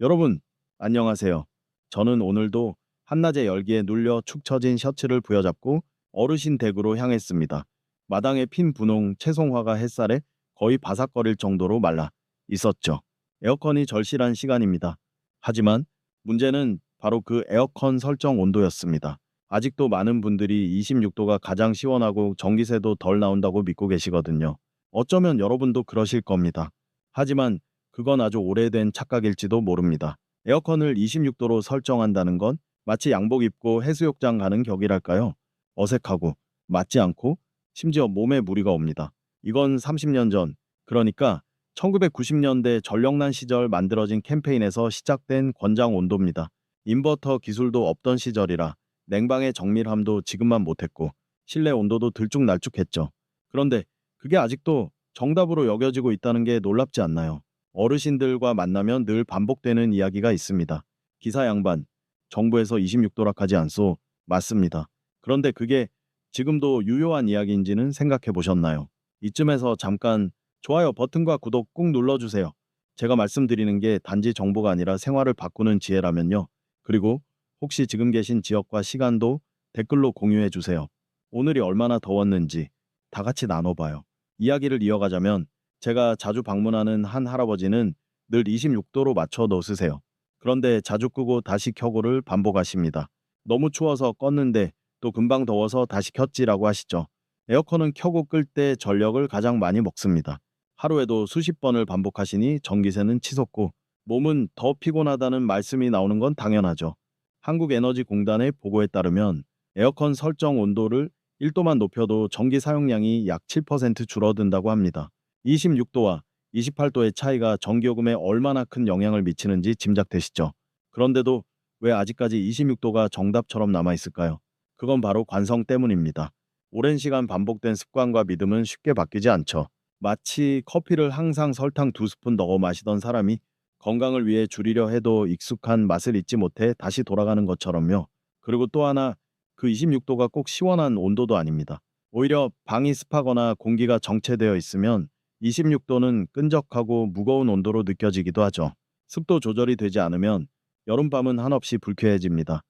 여러분, 안녕하세요. 저는 오늘도 한낮의 열기에 눌려 축 처진 셔츠를 부여잡고 어르신 댁으로 향했습니다. 마당에 핀 분홍 채송화가 햇살에 거의 바삭거릴 정도로 말라 있었죠. 에어컨이 절실한 시간입니다. 하지만 문제는 바로 그 에어컨 설정 온도였습니다. 아직도 많은 분들이 26도가 가장 시원하고 전기세도 덜 나온다고 믿고 계시거든요. 어쩌면 여러분도 그러실 겁니다. 하지만 그건 아주 오래된 착각일지도 모릅니다. 에어컨을 26도로 설정한다는 건 마치 양복 입고 해수욕장 가는 격이랄까요? 어색하고 맞지 않고 심지어 몸에 무리가 옵니다. 이건 30년 전, 그러니까 1990년대 전력난 시절 만들어진 캠페인에서 시작된 권장 온도입니다. 인버터 기술도 없던 시절이라 냉방의 정밀함도 지금만 못했고 실내 온도도 들쭉날쭉했죠. 그런데 그게 아직도 정답으로 여겨지고 있다는 게 놀랍지 않나요? 어르신들과 만나면 늘 반복되는 이야기가 있습니다. 기사 양반, 정부에서 26도락 하지 않소? 맞습니다. 그런데 그게 지금도 유효한 이야기인지는 생각해 보셨나요? 이쯤에서 잠깐 좋아요 버튼과 구독 꾹 눌러주세요. 제가 말씀드리는 게 단지 정보가 아니라 생활을 바꾸는 지혜라면요. 그리고 혹시 지금 계신 지역과 시간도 댓글로 공유해 주세요. 오늘이 얼마나 더웠는지 다 같이 나눠봐요. 이야기를 이어가자면 제가 자주 방문하는 한 할아버지는 늘 26도로 맞춰 놓으세요. 그런데 자주 끄고 다시 켜고를 반복하십니다. 너무 추워서 껐는데 또 금방 더워서 다시 켰지라고 하시죠. 에어컨은 켜고 끌 때 전력을 가장 많이 먹습니다. 하루에도 수십 번을 반복하시니 전기세는 치솟고 몸은 더 피곤하다는 말씀이 나오는 건 당연하죠. 한국에너지공단의 보고에 따르면 에어컨 설정 온도를 1도만 높여도 전기 사용량이 약 7% 줄어든다고 합니다. 26도와 28도의 차이가 전기요금에 얼마나 큰 영향을 미치는지 짐작되시죠? 그런데도 왜 아직까지 26도가 정답처럼 남아있을까요? 그건 바로 관성 때문입니다. 오랜 시간 반복된 습관과 믿음은 쉽게 바뀌지 않죠. 마치 커피를 항상 설탕 2스푼 넣어 마시던 사람이 건강을 위해 줄이려 해도 익숙한 맛을 잊지 못해 다시 돌아가는 것처럼요. 그리고 또 하나, 그 26도가 꼭 시원한 온도도 아닙니다. 오히려 방이 습하거나 공기가 정체되어 있으면 26도는 끈적하고 무거운 온도로 느껴지기도 하죠. 습도 조절이 되지 않으면 여름밤은 한없이 불쾌해집니다.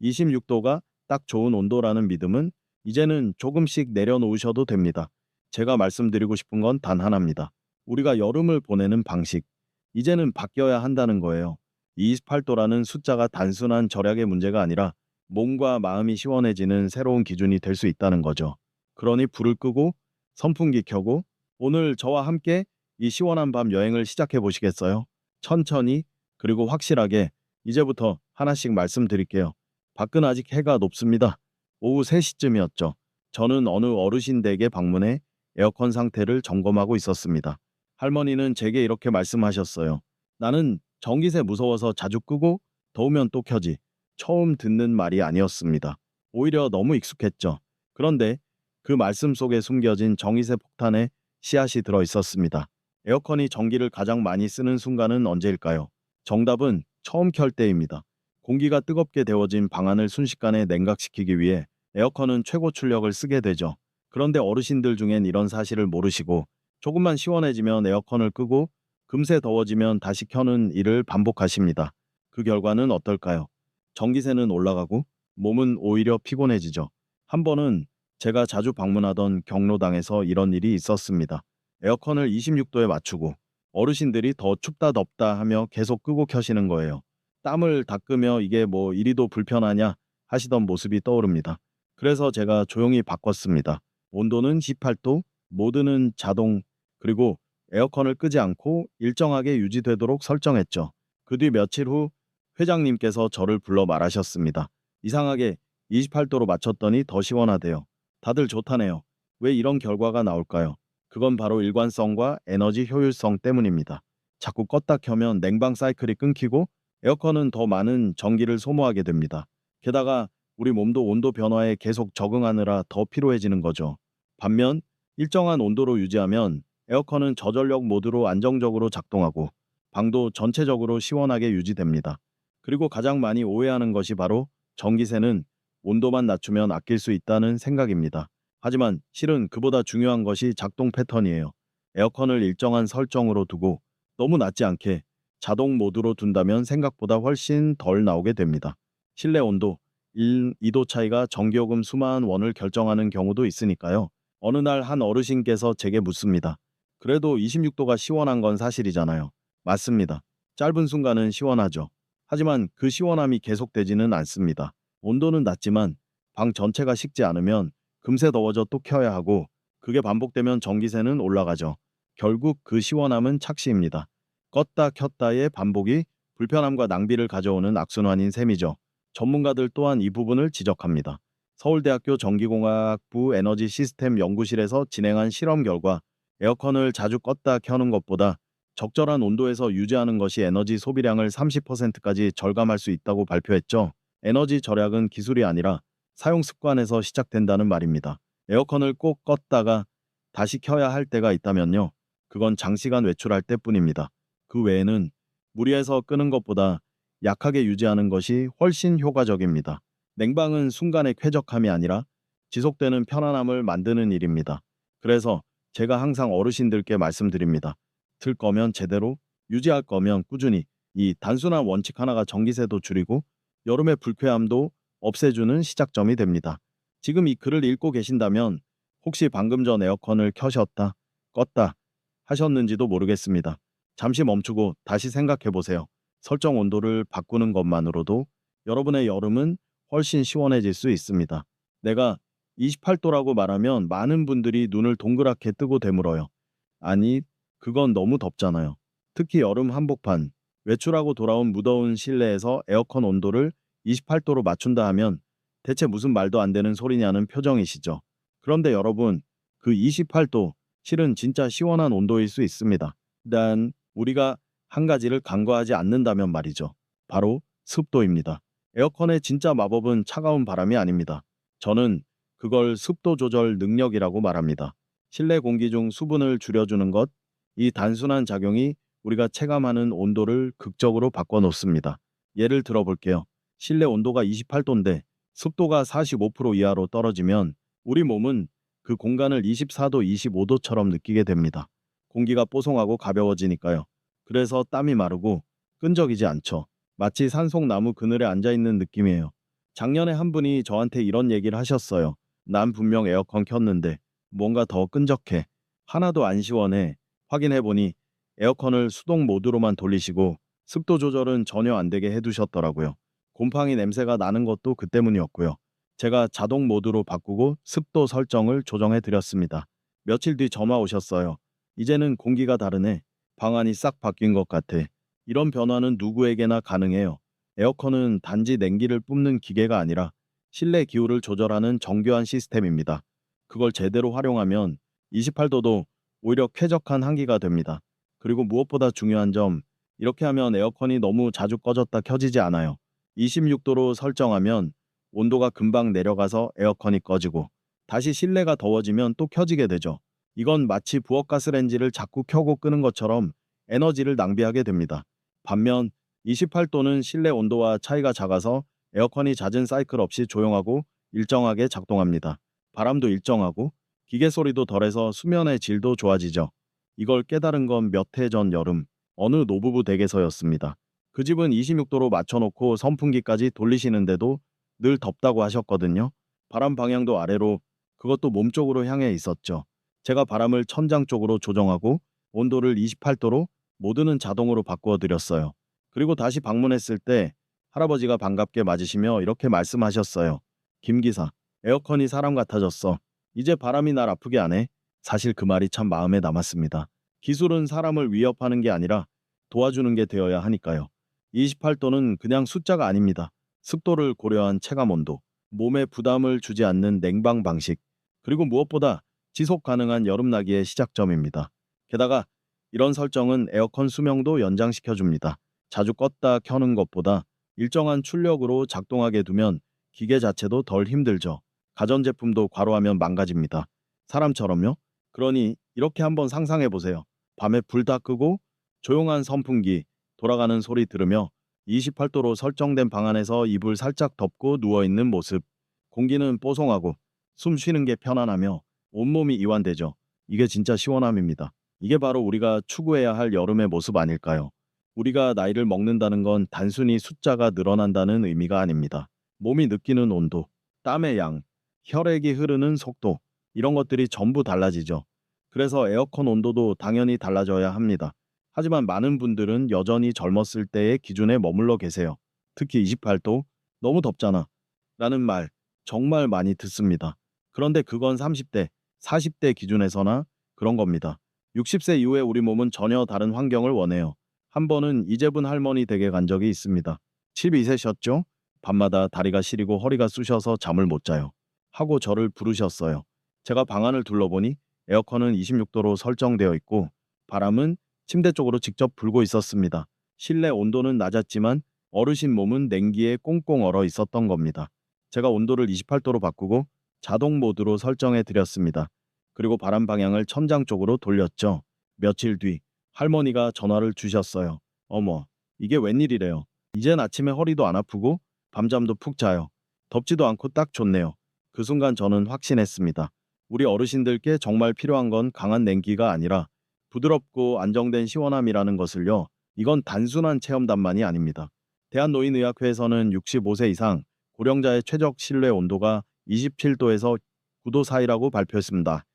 26도가 딱 좋은 온도라는 믿음은 이제는 조금씩 내려놓으셔도 됩니다. 제가 말씀드리고 싶은 건 단 하나입니다. 우리가 여름을 보내는 방식, 이제는 바뀌어야 한다는 거예요. 28도라는 숫자가 단순한 절약의 문제가 아니라 몸과 마음이 시원해지는 새로운 기준이 될 수 있다는 거죠. 그러니 불을 끄고 선풍기 켜고 오늘 저와 함께 이 시원한 밤 여행을 시작해 보시겠어요? 천천히 그리고 확실하게 이제부터 하나씩 말씀드릴게요. 밖은 아직 해가 높습니다. 오후 3시쯤이었죠. 저는 어느 어르신 댁에 방문해 에어컨 상태를 점검하고 있었습니다. 할머니는 제게 이렇게 말씀하셨어요. 나는 전기세 무서워서 자주 끄고 더우면 또 켜지. 처음 듣는 말이 아니었습니다. 오히려 너무 익숙했죠. 그런데 그 말씀 속에 숨겨진 정의세 폭탄에 씨앗이 들어 있었습니다. 에어컨이 전기를 가장 많이 쓰는 순간은 언제일까요? 정답은 처음 켤 때입니다. 공기가 뜨겁게 데워진 방안을 순식간에 냉각시키기 위해 에어컨은 최고 출력을 쓰게 되죠. 그런데 어르신들 중엔 이런 사실을 모르시고 조금만 시원해지면 에어컨을 끄고 금세 더워지면 다시 켜는 일을 반복하십니다. 그 결과는 어떨까요? 전기세는 올라가고 몸은 오히려 피곤해지죠. 한 번은 제가 자주 방문하던 경로당에서 이런 일이 있었습니다. 에어컨을 26도에 맞추고 어르신들이 더 춥다 덥다 하며 계속 끄고 켜시는 거예요. 땀을 닦으며 이게 뭐 이리도 불편하냐 하시던 모습이 떠오릅니다. 그래서 제가 조용히 바꿨습니다. 온도는 18도, 모드는 자동, 그리고 에어컨을 끄지 않고 일정하게 유지되도록 설정했죠. 그 뒤 며칠 후 회장님께서 저를 불러 말하셨습니다. 이상하게 28도로 맞췄더니 더 시원하대요. 다들 좋다네요. 왜 이런 결과가 나올까요? 그건 바로 일관성과 에너지 효율성 때문입니다. 자꾸 껐다 켜면 냉방 사이클이 끊기고 에어컨은 더 많은 전기를 소모하게 됩니다. 게다가 우리 몸도 온도 변화에 계속 적응하느라 더 피로해지는 거죠. 반면 일정한 온도로 유지하면 에어컨은 저전력 모드로 안정적으로 작동하고 방도 전체적으로 시원하게 유지됩니다. 그리고 가장 많이 오해하는 것이 바로 전기세는 온도만 낮추면 아낄 수 있다는 생각입니다. 하지만 실은 그보다 중요한 것이 작동 패턴이에요. 에어컨을 일정한 설정으로 두고 너무 낮지 않게 자동 모드로 둔다면 생각보다 훨씬 덜 나오게 됩니다. 실내 온도 1, 2도 차이가 전기요금 수만 원을 결정하는 경우도 있으니까요. 어느 날 한 어르신께서 제게 묻습니다. 그래도 26도가 시원한 건 사실이잖아요. 맞습니다. 짧은 순간은 시원하죠. 하지만 그 시원함이 계속되지는 않습니다. 온도는 낮지만 방 전체가 식지 않으면 금세 더워져 또 켜야 하고, 그게 반복되면 전기세는 올라가죠. 결국 그 시원함은 착시입니다. 껐다 켰다의 반복이 불편함과 낭비를 가져오는 악순환인 셈이죠. 전문가들 또한 이 부분을 지적합니다. 서울대학교 전기공학부 에너지 시스템 연구실에서 진행한 실험 결과, 에어컨을 자주 껐다 켜는 것보다 적절한 온도에서 유지하는 것이 에너지 소비량을 30%까지 절감할 수 있다고 발표했죠. 에너지 절약은 기술이 아니라 사용 습관에서 시작된다는 말입니다. 에어컨을 꼭 껐다가 다시 켜야 할 때가 있다면요, 그건 장시간 외출할 때뿐입니다. 그 외에는 무리해서 끄는 것보다 약하게 유지하는 것이 훨씬 효과적입니다. 냉방은 순간의 쾌적함이 아니라 지속되는 편안함을 만드는 일입니다. 그래서 제가 항상 어르신들께 말씀드립니다. 틀 거면 제대로, 유지할 거면 꾸준히. 이 단순한 원칙 하나가 전기세도 줄이고 여름의 불쾌함도 없애주는 시작점이 됩니다. 지금 이 글을 읽고 계신다면 혹시 방금 전 에어컨을 켜셨다, 껐다 하셨는지도 모르겠습니다. 잠시 멈추고 다시 생각해 보세요. 설정 온도를 바꾸는 것만으로도 여러분의 여름은 훨씬 시원해질 수 있습니다. 내가 28도라고 말하면 많은 분들이 눈을 동그랗게 뜨고 되물어요. 아니, 그건 너무 덥잖아요. 특히 여름 한복판, 외출하고 돌아온 무더운 실내에서 에어컨 온도를 28도로 맞춘다 하면 대체 무슨 말도 안 되는 소리냐는 표정이시죠. 그런데 여러분, 그 28도 실은 진짜 시원한 온도일 수 있습니다. 단, 우리가 한 가지를 간과하지 않는다면 말이죠. 바로 습도입니다. 에어컨의 진짜 마법은 차가운 바람이 아닙니다. 저는 그걸 습도 조절 능력이라고 말합니다. 실내 공기 중 수분을 줄여주는 것, 이 단순한 작용이 우리가 체감하는 온도를 극적으로 바꿔놓습니다. 예를 들어 볼게요. 실내 온도가 28도인데 습도가 45% 이하로 떨어지면 우리 몸은 그 공간을 24도, 25도처럼 느끼게 됩니다. 공기가 뽀송하고 가벼워지니까요. 그래서 땀이 마르고 끈적이지 않죠. 마치 산속나무 그늘에 앉아있는 느낌이에요. 작년에 한 분이 저한테 이런 얘기를 하셨어요. 난 분명 에어컨 켰는데 뭔가 더 끈적해. 하나도 안 시원해. 확인해보니 에어컨을 수동 모드로만 돌리시고 습도 조절은 전혀 안 되게 해두셨더라고요. 곰팡이 냄새가 나는 것도 그 때문이었고요. 제가 자동 모드로 바꾸고 습도 설정을 조정해 드렸습니다. 며칠 뒤 전화 오셨어요. 이제는 공기가 다르네. 방안이 싹 바뀐 것 같아. 이런 변화는 누구에게나 가능해요. 에어컨은 단지 냉기를 뿜는 기계가 아니라 실내 기후를 조절하는 정교한 시스템입니다. 그걸 제대로 활용하면 28도도 오히려 쾌적한 한기가 됩니다. 그리고 무엇보다 중요한 점, 이렇게 하면 에어컨이 너무 자주 꺼졌다 켜지지 않아요. 26도로 설정하면 온도가 금방 내려가서 에어컨이 꺼지고 다시 실내가 더워지면 또 켜지게 되죠. 이건 마치 부엌가스레인지를 자꾸 켜고 끄는 것처럼 에너지를 낭비하게 됩니다. 반면 28도는 실내 온도와 차이가 작아서 에어컨이 잦은 사이클 없이 조용하고 일정하게 작동합니다. 바람도 일정하고 기계 소리도 덜해서 수면의 질도 좋아지죠. 이걸 깨달은 건 몇 해 전 여름 어느 노부부 댁에서였습니다. 그 집은 26도로 맞춰놓고 선풍기까지 돌리시는데도 늘 덥다고 하셨거든요. 바람 방향도 아래로, 그것도 몸쪽으로 향해 있었죠. 제가 바람을 천장 쪽으로 조정하고 온도를 28도로, 모드는 자동으로 바꾸어 드렸어요. 그리고 다시 방문했을 때 할아버지가 반갑게 맞으시며 이렇게 말씀하셨어요. 김 기사, 에어컨이 사람 같아졌어. 이제 바람이 날 아프게 안 해. 사실 그 말이 참 마음에 남았습니다. 기술은 사람을 위협하는 게 아니라 도와주는 게 되어야 하니까요. 28도는 그냥 숫자가 아닙니다. 습도를 고려한 체감 온도, 몸에 부담을 주지 않는 냉방 방식, 그리고 무엇보다 지속 가능한 여름나기의 시작점입니다. 게다가 이런 설정은 에어컨 수명도 연장시켜 줍니다. 자주 껐다 켜는 것보다 일정한 출력으로 작동하게 두면 기계 자체도 덜 힘들죠. 가전제품도 과로하면 망가집니다. 사람처럼요. 그러니 이렇게 한번 상상해 보세요. 밤에 불 다 끄고 조용한 선풍기 돌아가는 소리 들으며 28도로 설정된 방 안에서 이불 살짝 덮고 누워있는 모습. 공기는 뽀송하고 숨 쉬는 게 편안하며 온몸이 이완되죠. 이게 진짜 시원함입니다. 이게 바로 우리가 추구해야 할 여름의 모습 아닐까요? 우리가 나이를 먹는다는 건 단순히 숫자가 늘어난다는 의미가 아닙니다. 몸이 느끼는 온도, 땀의 양, 혈액이 흐르는 속도, 이런 것들이 전부 달라지죠. 그래서 에어컨 온도도 당연히 달라져야 합니다. 하지만 많은 분들은 여전히 젊었을 때의 기준에 머물러 계세요. 특히 28도, 너무 덥잖아. 라는 말 정말 많이 듣습니다. 그런데 그건 30대, 40대 기준에서나 그런 겁니다. 60세 이후에 우리 몸은 전혀 다른 환경을 원해요. 한 번은 이재분 할머니 댁에 간 적이 있습니다. 12세셨죠? 밤마다 다리가 시리고 허리가 쑤셔서 잠을 못 자요. 하고 저를 부르셨어요. 제가 방 안을 둘러보니 에어컨은 26도로 설정되어 있고 바람은 침대 쪽으로 직접 불고 있었습니다. 실내 온도는 낮았지만 어르신 몸은 냉기에 꽁꽁 얼어 있었던 겁니다. 제가 온도를 28도로 바꾸고 자동 모드로 설정해 드렸습니다. 그리고 바람 방향을 천장 쪽으로 돌렸죠. 며칠 뒤 할머니가 전화를 주셨어요. 어머, 이게 웬일이래요. 이젠 아침에 허리도 안 아프고 밤잠도 푹 자요. 덥지도 않고 딱 좋네요. 그 순간 저는 확신했습니다. 우리 어르신들께 정말 필요한 건 강한 냉기가 아니라 부드럽고 안정된 시원함이라는 것을요. 이건 단순한 체험담만이 아닙니다. 대한노인의학회에서는 65세 이상 고령자의 최적 실내 온도가 27도에서 9도 사이라고 발표했습니다.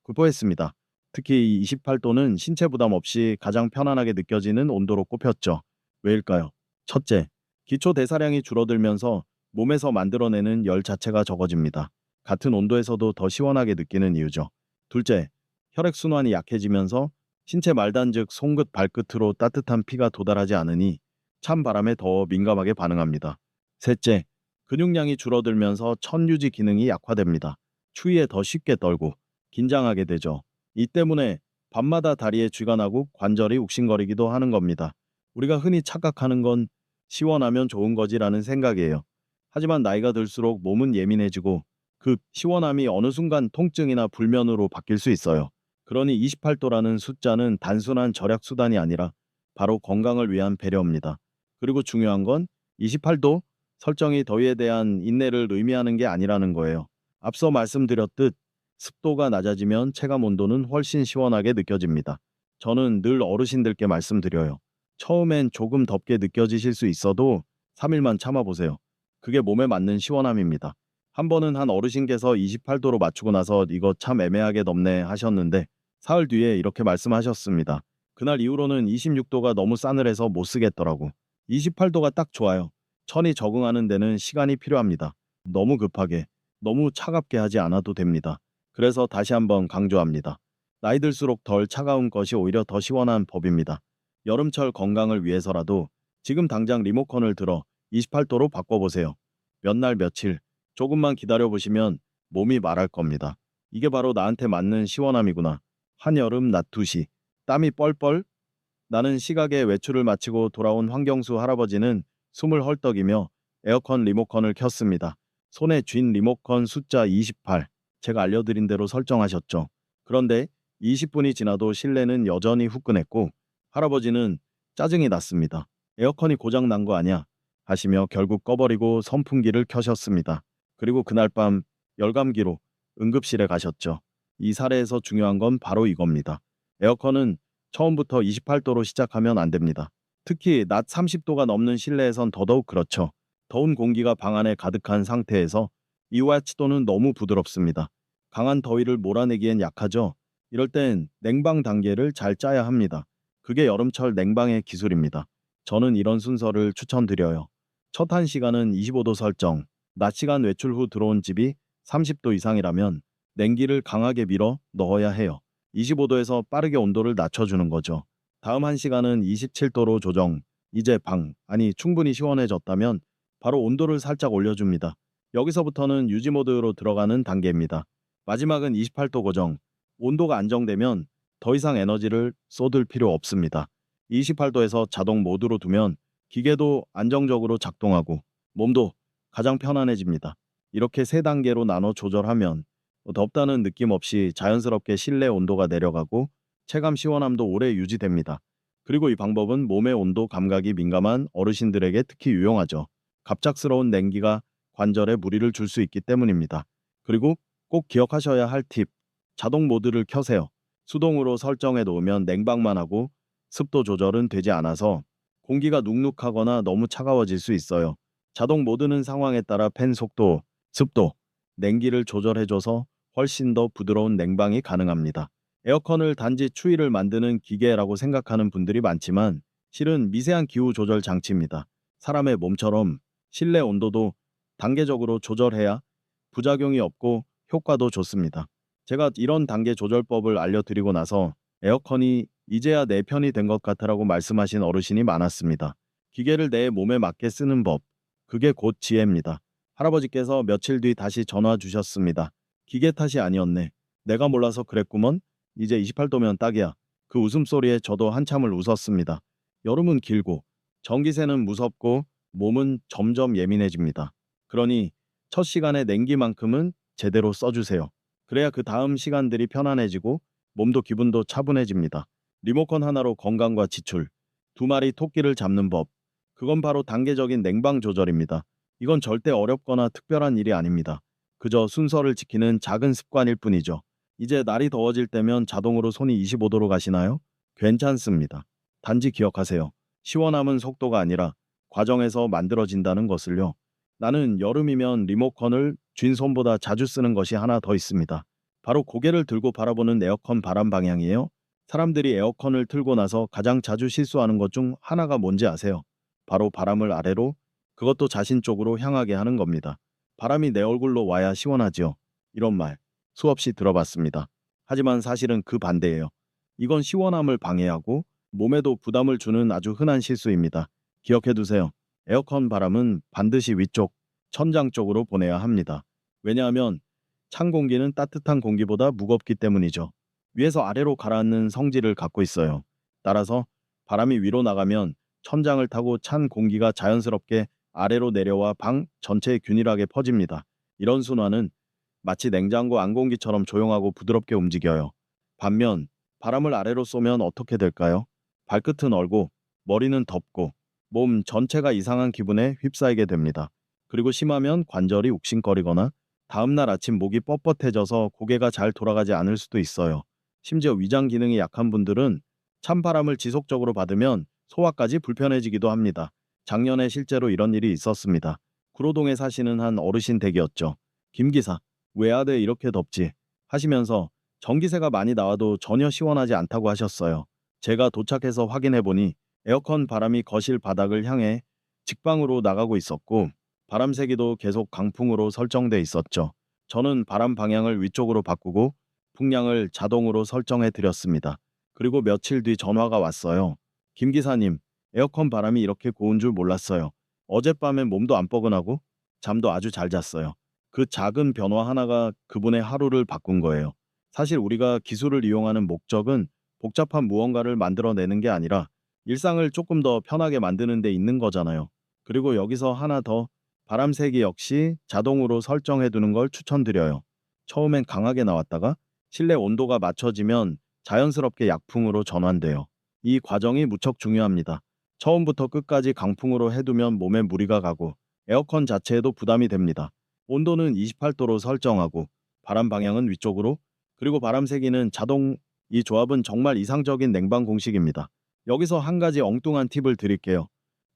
구포했습니다. 특히 28도는 신체 부담 없이 가장 편안하게 느껴지는 온도로 꼽혔죠. 왜일까요? 첫째, 기초 대사량이 줄어들면서 몸에서 만들어내는 열 자체가 적어집니다. 같은 온도에서도 더 시원하게 느끼는 이유죠. 둘째, 혈액순환이 약해지면서 신체 말단 즉 손끝 발끝으로 따뜻한 피가 도달하지 않으니 찬 바람에 더 민감하게 반응합니다. 셋째, 근육량이 줄어들면서 천유지 기능이 약화됩니다. 추위에 더 쉽게 떨고 긴장하게 되죠. 이 때문에 밤마다 다리에 쥐가 나고 관절이 욱신거리기도 하는 겁니다. 우리가 흔히 착각하는 건 시원하면 좋은 거지라는 생각이에요. 하지만 나이가 들수록 몸은 예민해지고 그 시원함이 어느 순간 통증이나 불면으로 바뀔 수 있어요. 그러니 28도라는 숫자는 단순한 절약 수단이 아니라 바로 건강을 위한 배려입니다. 그리고 중요한 건 28도 설정이 더위에 대한 인내를 의미하는 게 아니라는 거예요. 앞서 말씀드렸듯 습도가 낮아지면 체감 온도는 훨씬 시원하게 느껴집니다. 저는 늘 어르신들께 말씀드려요. 처음엔 조금 덥게 느껴지실 수 있어도 3일만 참아보세요. 그게 몸에 맞는 시원함입니다. 한 번은 한 어르신께서 28도로 맞추고 나서 이거 참 애매하게 덥네 하셨는데 사흘 뒤에 이렇게 말씀하셨습니다. 그날 이후로는 26도가 너무 싸늘해서 못 쓰겠더라고. 28도가 딱 좋아요. 천이 적응하는 데는 시간이 필요합니다. 너무 급하게, 너무 차갑게 하지 않아도 됩니다. 그래서 다시 한번 강조합니다. 나이 들수록 덜 차가운 것이 오히려 더 시원한 법입니다. 여름철 건강을 위해서라도 지금 당장 리모컨을 들어 28도로 바꿔보세요. 몇 날 며칠 조금만 기다려보시면 몸이 말할 겁니다. 이게 바로 나한테 맞는 시원함이구나. 한여름 낮 2시 땀이 뻘뻘 나는 시각에 외출을 마치고 돌아온 황경수 할아버지는 숨을 헐떡이며 에어컨 리모컨을 켰습니다. 손에 쥔 리모컨 숫자 28. 제가 알려드린 대로 설정하셨죠. 그런데 20분이 지나도 실내는 여전히 후끈했고 할아버지는 짜증이 났습니다. 에어컨이 고장 난 거 아니야? 하시며 결국 꺼버리고 선풍기를 켜셨습니다. 그리고 그날 밤 열감기로 응급실에 가셨죠. 이 사례에서 중요한 건 바로 이겁니다. 에어컨은 처음부터 28도로 시작하면 안 됩니다. 특히 낮 30도가 넘는 실내에선 더더욱 그렇죠. 더운 공기가 방 안에 가득한 상태에서 이와치도는 너무 부드럽습니다. 강한 더위를 몰아내기엔 약하죠. 이럴 땐 냉방 단계를 잘 짜야 합니다. 그게 여름철 냉방의 기술입니다. 저는 이런 순서를 추천드려요. 첫 1시간은 25도 설정, 낮 시간 외출 후 들어온 집이 30도 이상이라면 냉기를 강하게 밀어 넣어야 해요. 25도에서 빠르게 온도를 낮춰주는 거죠. 다음 1시간은 27도로 조정. 이제 아니 충분히 시원해졌다면 바로 온도를 살짝 올려줍니다. 여기서부터는 유지 모드로 들어가는 단계입니다. 마지막은 28도 고정. 온도가 안정되면 더 이상 에너지를 쏟을 필요 없습니다. 28도에서 자동 모드로 두면 기계도 안정적으로 작동하고 몸도 가장 편안해집니다. 이렇게 세 단계로 나눠 조절하면 덥다는 느낌 없이 자연스럽게 실내 온도가 내려가고 체감 시원함도 오래 유지됩니다. 그리고 이 방법은 몸의 온도 감각이 민감한 어르신들에게 특히 유용하죠. 갑작스러운 냉기가 관절에 무리를 줄 수 있기 때문입니다. 그리고 꼭 기억하셔야 할 팁. 자동 모드를 켜세요. 수동으로 설정해 놓으면 냉방만 하고 습도 조절은 되지 않아서 공기가 눅눅하거나 너무 차가워질 수 있어요. 자동 모드는 상황에 따라 팬 속도, 습도, 냉기를 조절해줘서 훨씬 더 부드러운 냉방이 가능합니다. 에어컨을 단지 추위를 만드는 기계라고 생각하는 분들이 많지만 실은 미세한 기후 조절 장치입니다. 사람의 몸처럼 실내 온도도 단계적으로 조절해야 부작용이 없고 효과도 좋습니다. 제가 이런 단계 조절법을 알려드리고 나서 에어컨이 이제야 내 편이 된 것 같아라고 말씀하신 어르신이 많았습니다. 기계를 내 몸에 맞게 쓰는 법, 그게 곧 지혜입니다. 할아버지께서 며칠 뒤 다시 전화 주셨습니다. 기계 탓이 아니었네. 내가 몰라서 그랬구먼. 이제 28도면 딱이야. 그 웃음소리에 저도 한참을 웃었습니다. 여름은 길고 전기세는 무섭고 몸은 점점 예민해집니다. 그러니 첫 시간에 냉기만큼은 제대로 써주세요. 그래야 그 다음 시간들이 편안해지고 몸도 기분도 차분해집니다. 리모컨 하나로 건강과 지출, 두 마리 토끼를 잡는 법, 그건 바로 단계적인 냉방 조절입니다. 이건 절대 어렵거나 특별한 일이 아닙니다. 그저 순서를 지키는 작은 습관일 뿐이죠. 이제 날이 더워질 때면 자동으로 손이 25도로 가시나요? 괜찮습니다. 단지 기억하세요. 시원함은 속도가 아니라 과정에서 만들어진다는 것을요. 나는 여름이면 리모컨을 쥔 손보다 자주 쓰는 것이 하나 더 있습니다. 바로 고개를 들고 바라보는 에어컨 바람 방향이에요. 사람들이 에어컨을 틀고 나서 가장 자주 실수하는 것 중 하나가 뭔지 아세요? 바로 바람을 아래로, 그것도 자신 쪽으로 향하게 하는 겁니다. 바람이 내 얼굴로 와야 시원하지요. 이런 말 수없이 들어봤습니다. 하지만 사실은 그 반대예요. 이건 시원함을 방해하고 몸에도 부담을 주는 아주 흔한 실수입니다. 기억해 두세요. 에어컨 바람은 반드시 위쪽, 천장 쪽으로 보내야 합니다. 왜냐하면 찬 공기는 따뜻한 공기보다 무겁기 때문이죠. 위에서 아래로 가라앉는 성질을 갖고 있어요. 따라서 바람이 위로 나가면 천장을 타고 찬 공기가 자연스럽게 아래로 내려와 방 전체에 균일하게 퍼집니다. 이런 순환은 마치 냉장고 안공기처럼 조용하고 부드럽게 움직여요. 반면 바람을 아래로 쏘면 어떻게 될까요? 발끝은 얼고 머리는 덥고 몸 전체가 이상한 기분에 휩싸이게 됩니다. 그리고 심하면 관절이 욱신거리거나 다음날 아침 목이 뻣뻣해져서 고개가 잘 돌아가지 않을 수도 있어요. 심지어 위장 기능이 약한 분들은 찬바람을 지속적으로 받으면 소화까지 불편해지기도 합니다. 작년에 실제로 이런 일이 있었습니다. 구로동에 사시는 한 어르신 댁이었죠. 김 기사, 왜 아들 이렇게 덥지? 하시면서 전기세가 많이 나와도 전혀 시원하지 않다고 하셨어요. 제가 도착해서 확인해보니 에어컨 바람이 거실 바닥을 향해 직방으로 나가고 있었고 바람세기도 계속 강풍으로 설정돼 있었죠. 저는 바람 방향을 위쪽으로 바꾸고 풍량을 자동으로 설정해 드렸습니다. 그리고 며칠 뒤 전화가 왔어요. 김 기사님, 에어컨 바람이 이렇게 고운 줄 몰랐어요. 어젯밤엔 몸도 안 뻐근하고 잠도 아주 잘 잤어요. 그 작은 변화 하나가 그분의 하루를 바꾼 거예요. 사실 우리가 기술을 이용하는 목적은 복잡한 무언가를 만들어내는 게 아니라 일상을 조금 더 편하게 만드는 데 있는 거잖아요. 그리고 여기서 하나 더, 바람세기 역시 자동으로 설정해 두는 걸 추천드려요. 처음엔 강하게 나왔다가 실내 온도가 맞춰지면 자연스럽게 약풍으로 전환돼요. 이 과정이 무척 중요합니다. 처음부터 끝까지 강풍으로 해두면 몸에 무리가 가고 에어컨 자체에도 부담이 됩니다. 온도는 28도로 설정하고 바람 방향은 위쪽으로, 그리고 바람 세기는 자동. 이 조합은 정말 이상적인 냉방 공식입니다. 여기서 한 가지 엉뚱한 팁을 드릴게요.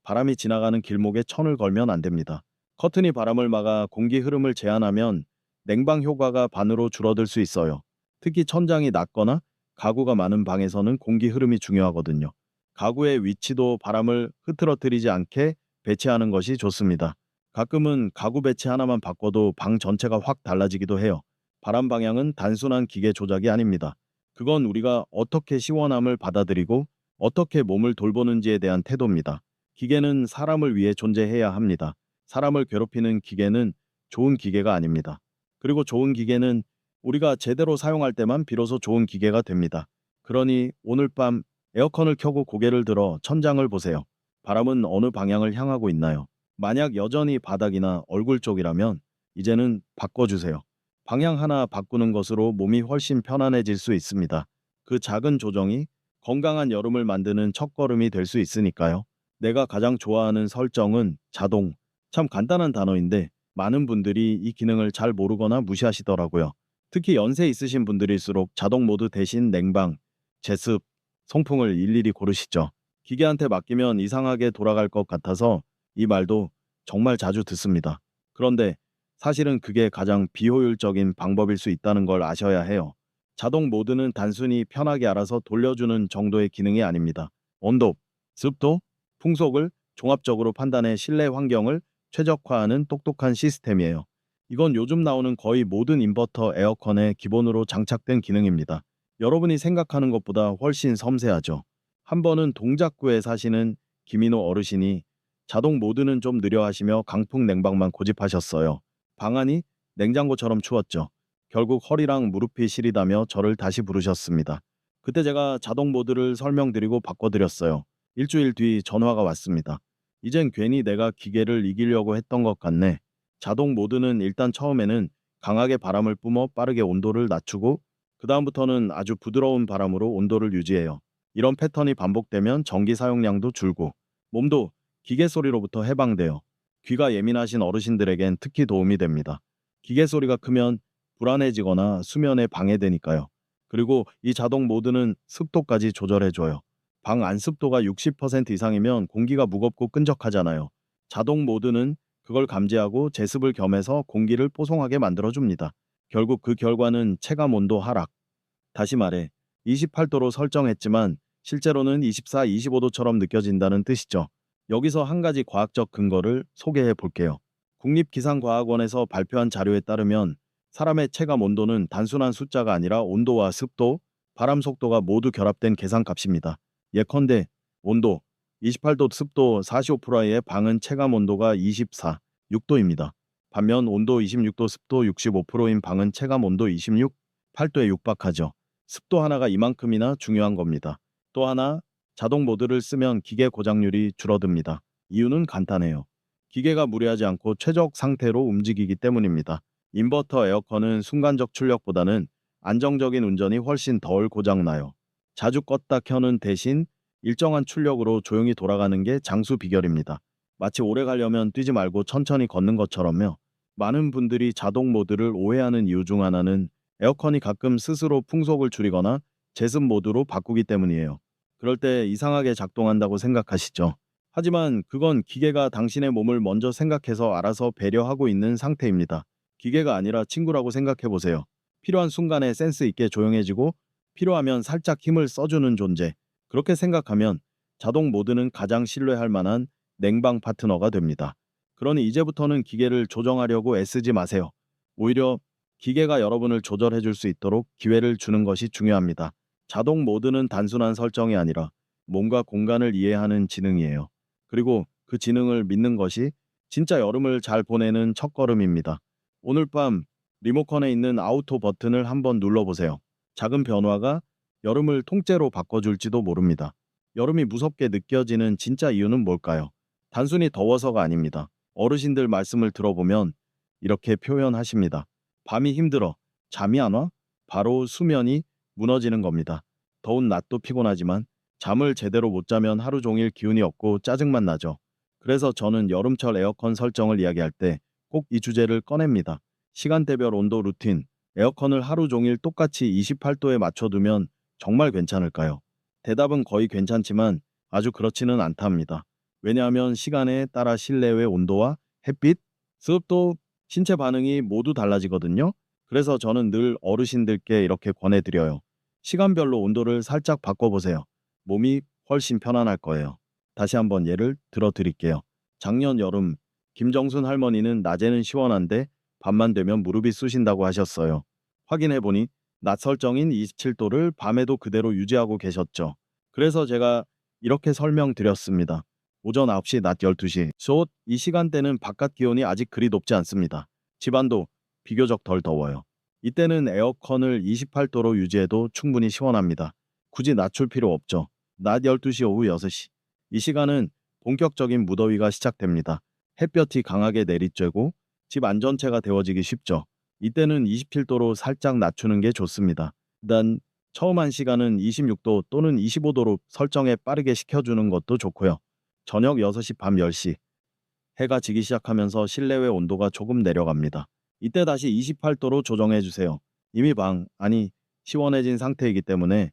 바람이 지나가는 길목에 천을 걸면 안 됩니다. 커튼이 바람을 막아 공기 흐름을 제한하면 냉방 효과가 반으로 줄어들 수 있어요. 특히 천장이 낮거나 가구가 많은 방에서는 공기 흐름이 중요하거든요. 가구의 위치도 바람을 흐트러뜨리지 않게 배치하는 것이 좋습니다. 가끔은 가구 배치 하나만 바꿔도 방 전체가 확 달라지기도 해요. 바람 방향은 단순한 기계 조작이 아닙니다. 그건 우리가 어떻게 시원함을 받아들이고 어떻게 몸을 돌보는지에 대한 태도입니다. 기계는 사람을 위해 존재해야 합니다. 사람을 괴롭히는 기계는 좋은 기계가 아닙니다. 그리고 좋은 기계는 우리가 제대로 사용할 때만 비로소 좋은 기계가 됩니다. 그러니 오늘 밤 에어컨을 켜고 고개를 들어 천장을 보세요. 바람은 어느 방향을 향하고 있나요? 만약 여전히 바닥이나 얼굴 쪽이라면 이제는 바꿔주세요. 방향 하나 바꾸는 것으로 몸이 훨씬 편안해질 수 있습니다. 그 작은 조정이 건강한 여름을 만드는 첫걸음이 될 수 있으니까요. 내가 가장 좋아하는 설정은 자동. 참 간단한 단어인데 많은 분들이 이 기능을 잘 모르거나 무시하시더라고요. 특히 연세 있으신 분들일수록 자동 모드 대신 냉방, 제습, 송풍을 일일이 고르시죠. 기계한테 맡기면 이상하게 돌아갈 것 같아서 이 말도 정말 자주 듣습니다. 그런데 사실은 그게 가장 비효율적인 방법일 수 있다는 걸 아셔야 해요. 자동 모드는 단순히 편하게 알아서 돌려주는 정도의 기능이 아닙니다. 온도, 습도, 풍속을 종합적으로 판단해 실내 환경을 최적화하는 똑똑한 시스템이에요. 이건 요즘 나오는 거의 모든 인버터 에어컨에 기본으로 장착된 기능입니다. 여러분이 생각하는 것보다 훨씬 섬세하죠. 한 번은 동작구에 사시는 김인호 어르신이 자동 모드는 좀 느려 하시며 강풍 냉방만 고집하셨어요. 방안이 냉장고처럼 추웠죠. 결국 허리랑 무릎이 시리다며 저를 다시 부르셨습니다. 그때 제가 자동 모드를 설명드리고 바꿔드렸어요. 일주일 뒤 전화가 왔습니다. 이젠 괜히 내가 기계를 이기려고 했던 것 같네. 자동 모드는 일단 처음에는 강하게 바람을 뿜어 빠르게 온도를 낮추고 그다음부터는 아주 부드러운 바람으로 온도를 유지해요. 이런 패턴이 반복되면 전기 사용량도 줄고 몸도 기계 소리로부터 해방돼요. 귀가 예민하신 어르신들에겐 특히 도움이 됩니다. 기계 소리가 크면 불안해지거나 수면에 방해되니까요. 그리고 이 자동 모드는 습도까지 조절해줘요. 방 안습도가 60% 이상이면 공기가 무겁고 끈적하잖아요. 자동 모드는 그걸 감지하고 제습을 겸해서 공기를 뽀송하게 만들어줍니다. 결국 그 결과는 체감 온도 하락. 다시 말해 28도로 설정했지만 실제로는 24, 25도처럼 느껴진다는 뜻이죠. 여기서 한 가지 과학적 근거를 소개해 볼게요. 국립기상과학원에서 발표한 자료에 따르면 사람의 체감 온도는 단순한 숫자가 아니라 온도와 습도, 바람 속도가 모두 결합된 계산값입니다. 예컨대 온도 28도, 습도 45%의 방은 체감 온도가 24, 6도입니다. 반면 온도 26도, 습도 65%인 방은 체감 온도 26, 8도에 육박하죠. 습도 하나가 이만큼이나 중요한 겁니다. 또 하나, 자동 모드를 쓰면 기계 고장률이 줄어듭니다. 이유는 간단해요. 기계가 무리하지 않고 최적 상태로 움직이기 때문입니다. 인버터 에어컨은 순간적 출력보다는 안정적인 운전이 훨씬 덜 고장나요. 자주 껐다 켜는 대신 일정한 출력으로 조용히 돌아가는 게 장수 비결입니다. 마치 오래 가려면 뛰지 말고 천천히 걷는 것처럼요. 많은 분들이 자동 모드를 오해하는 이유 중 하나는 에어컨이 가끔 스스로 풍속을 줄이거나 제습 모드로 바꾸기 때문이에요. 그럴 때 이상하게 작동한다고 생각하시죠. 하지만 그건 기계가 당신의 몸을 먼저 생각해서 알아서 배려하고 있는 상태입니다. 기계가 아니라 친구라고 생각해 보세요. 필요한 순간에 센스 있게 조용해지고 필요하면 살짝 힘을 써주는 존재. 그렇게 생각하면 자동 모드는 가장 신뢰할 만한 냉방 파트너가 됩니다. 그러니 이제부터는 기계를 조정하려고 애쓰지 마세요. 오히려 기계가 여러분을 조절해 줄 수 있도록 기회를 주는 것이 중요합니다. 자동 모드는 단순한 설정이 아니라 몸과 공간을 이해하는 지능이에요. 그리고 그 지능을 믿는 것이 진짜 여름을 잘 보내는 첫걸음입니다. 오늘 밤 리모컨에 있는 아우토 버튼을 한번 눌러보세요. 작은 변화가 여름을 통째로 바꿔줄지도 모릅니다. 여름이 무섭게 느껴지는 진짜 이유는 뭘까요? 단순히 더워서가 아닙니다. 어르신들 말씀을 들어보면 이렇게 표현하십니다. 밤이 힘들어. 잠이 안 와? 바로 수면이 무너지는 겁니다. 더운 낮도 피곤하지만 잠을 제대로 못 자면 하루 종일 기운이 없고 짜증만 나죠. 그래서 저는 여름철 에어컨 설정을 이야기할 때 꼭 이 주제를 꺼냅니다. 시간대별 온도 루틴, 에어컨을 하루 종일 똑같이 28도에 맞춰두면 정말 괜찮을까요? 대답은 거의 괜찮지만 아주 그렇지는 않답니다. 왜냐하면 시간에 따라 실내외 온도와 햇빛, 습도, 신체 반응이 모두 달라지거든요. 그래서 저는 늘 어르신들께 이렇게 권해드려요. 시간별로 온도를 살짝 바꿔보세요. 몸이 훨씬 편안할 거예요. 다시 한번 예를 들어 드릴게요. 작년 여름, 김정순 할머니는 낮에는 시원한데 밤만 되면 무릎이 쑤신다고 하셨어요. 확인해보니 낮 설정인 27도를 밤에도 그대로 유지하고 계셨죠. 그래서 제가 이렇게 설명드렸습니다. 오전 9시, 낮 12시. 이 시간대는 바깥 기온이 아직 그리 높지 않습니다. 집안도 비교적 덜 더워요. 이때는 에어컨을 28도로 유지해도 충분히 시원합니다. 굳이 낮출 필요 없죠. 낮 12시, 오후 6시. 이 시간은 본격적인 무더위가 시작됩니다. 햇볕이 강하게 내리쬐고 집 안전체가 데워지기 쉽죠. 이때는 27도로 살짝 낮추는 게 좋습니다. 일단 처음 한 시간은 26도 또는 25도로 설정에 빠르게 식혀주는 것도 좋고요. 저녁 6시, 밤 10시. 해가 지기 시작하면서 실내외 온도가 조금 내려갑니다. 이때 다시 28도로 조정해 주세요. 이미 시원해진 상태이기 때문에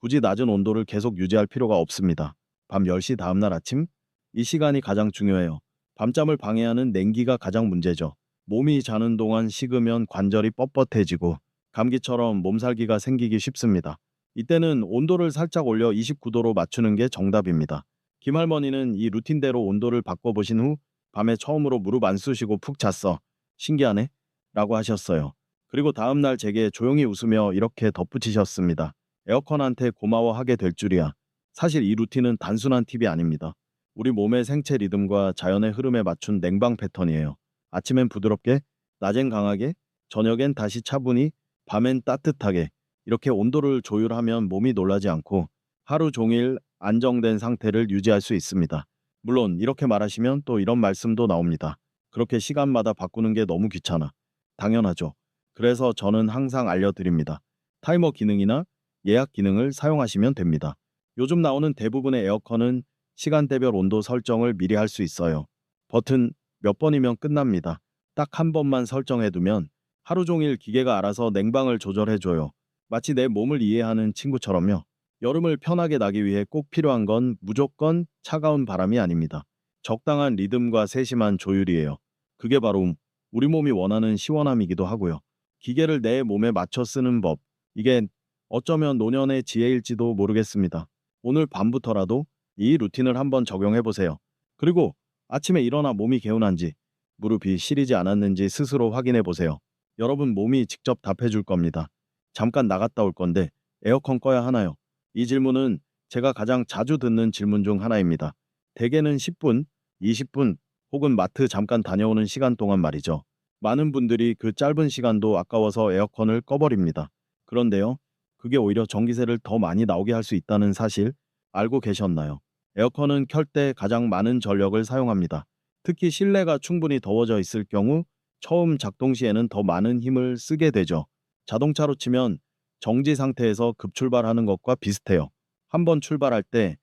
굳이 낮은 온도를 계속 유지할 필요가 없습니다. 밤 10시 다음날 아침? 이 시간이 가장 중요해요. 밤잠을 방해하는 냉기가 가장 문제죠. 몸이 자는 동안 식으면 관절이 뻣뻣해지고 감기처럼 몸살기가 생기기 쉽습니다. 이때는 온도를 살짝 올려 29도로 맞추는 게 정답입니다. 김할머니는 이 루틴대로 온도를 바꿔보신 후 밤에 처음으로 무릎 안 쑤시고 푹 잤어. 신기하네? 라고 하셨어요. 그리고 다음날 제게 조용히 웃으며 이렇게 덧붙이셨습니다. 에어컨한테 고마워하게 될 줄이야. 사실 이 루틴은 단순한 팁이 아닙니다. 우리 몸의 생체 리듬과 자연의 흐름에 맞춘 냉방 패턴이에요. 아침엔 부드럽게, 낮엔 강하게, 저녁엔 다시 차분히, 밤엔 따뜻하게 이렇게 온도를 조율하면 몸이 놀라지 않고 하루 종일 안정된 상태를 유지할 수 있습니다. 물론 이렇게 말하시면 또 이런 말씀도 나옵니다. 그렇게 시간마다 바꾸는 게 너무 귀찮아. 당연하죠. 그래서 저는 항상 알려드립니다. 타이머 기능이나 예약 기능을 사용하시면 됩니다. 요즘 나오는 대부분의 에어컨은 시간대별 온도 설정을 미리 할 수 있어요. 버튼 몇 번이면 끝납니다. 딱 한 번만 설정해두면 하루 종일 기계가 알아서 냉방을 조절해줘요. 마치 내 몸을 이해하는 친구처럼요. 여름을 편하게 나기 위해 꼭 필요한 건 무조건 차가운 바람이 아닙니다. 적당한 리듬과 세심한 조율이에요. 그게 바로 우리 몸이 원하는 시원함이기도 하고요. 기계를 내 몸에 맞춰 쓰는 법. 이게 어쩌면 노년의 지혜일지도 모르겠습니다. 오늘 밤부터라도 이 루틴을 한번 적용해 보세요. 그리고 아침에 일어나 몸이 개운한지, 무릎이 시리지 않았는지 스스로 확인해 보세요. 여러분 몸이 직접 답해 줄 겁니다. 잠깐 나갔다 올 건데 에어컨 꺼야 하나요? 이 질문은 제가 가장 자주 듣는 질문 중 하나입니다. 대개는 10분, 20분 혹은 마트 잠깐 다녀오는 시간 동안 말이죠. 많은 분들이 그 짧은 시간도 아까워서 에어컨을 꺼버립니다. 그런데요, 그게 오히려 전기세를 더 많이 나오게 할 수 있다는 사실 알고 계셨나요? 에어컨은 켤 때 가장 많은 전력을 사용합니다. 특히 실내가 충분히 더워져 있을 경우 처음 작동 시에는 더 많은 힘을 쓰게 되죠. 자동차로 치면 정지 상태에서 급출발하는 것과 비슷해요. 한번 출발할 때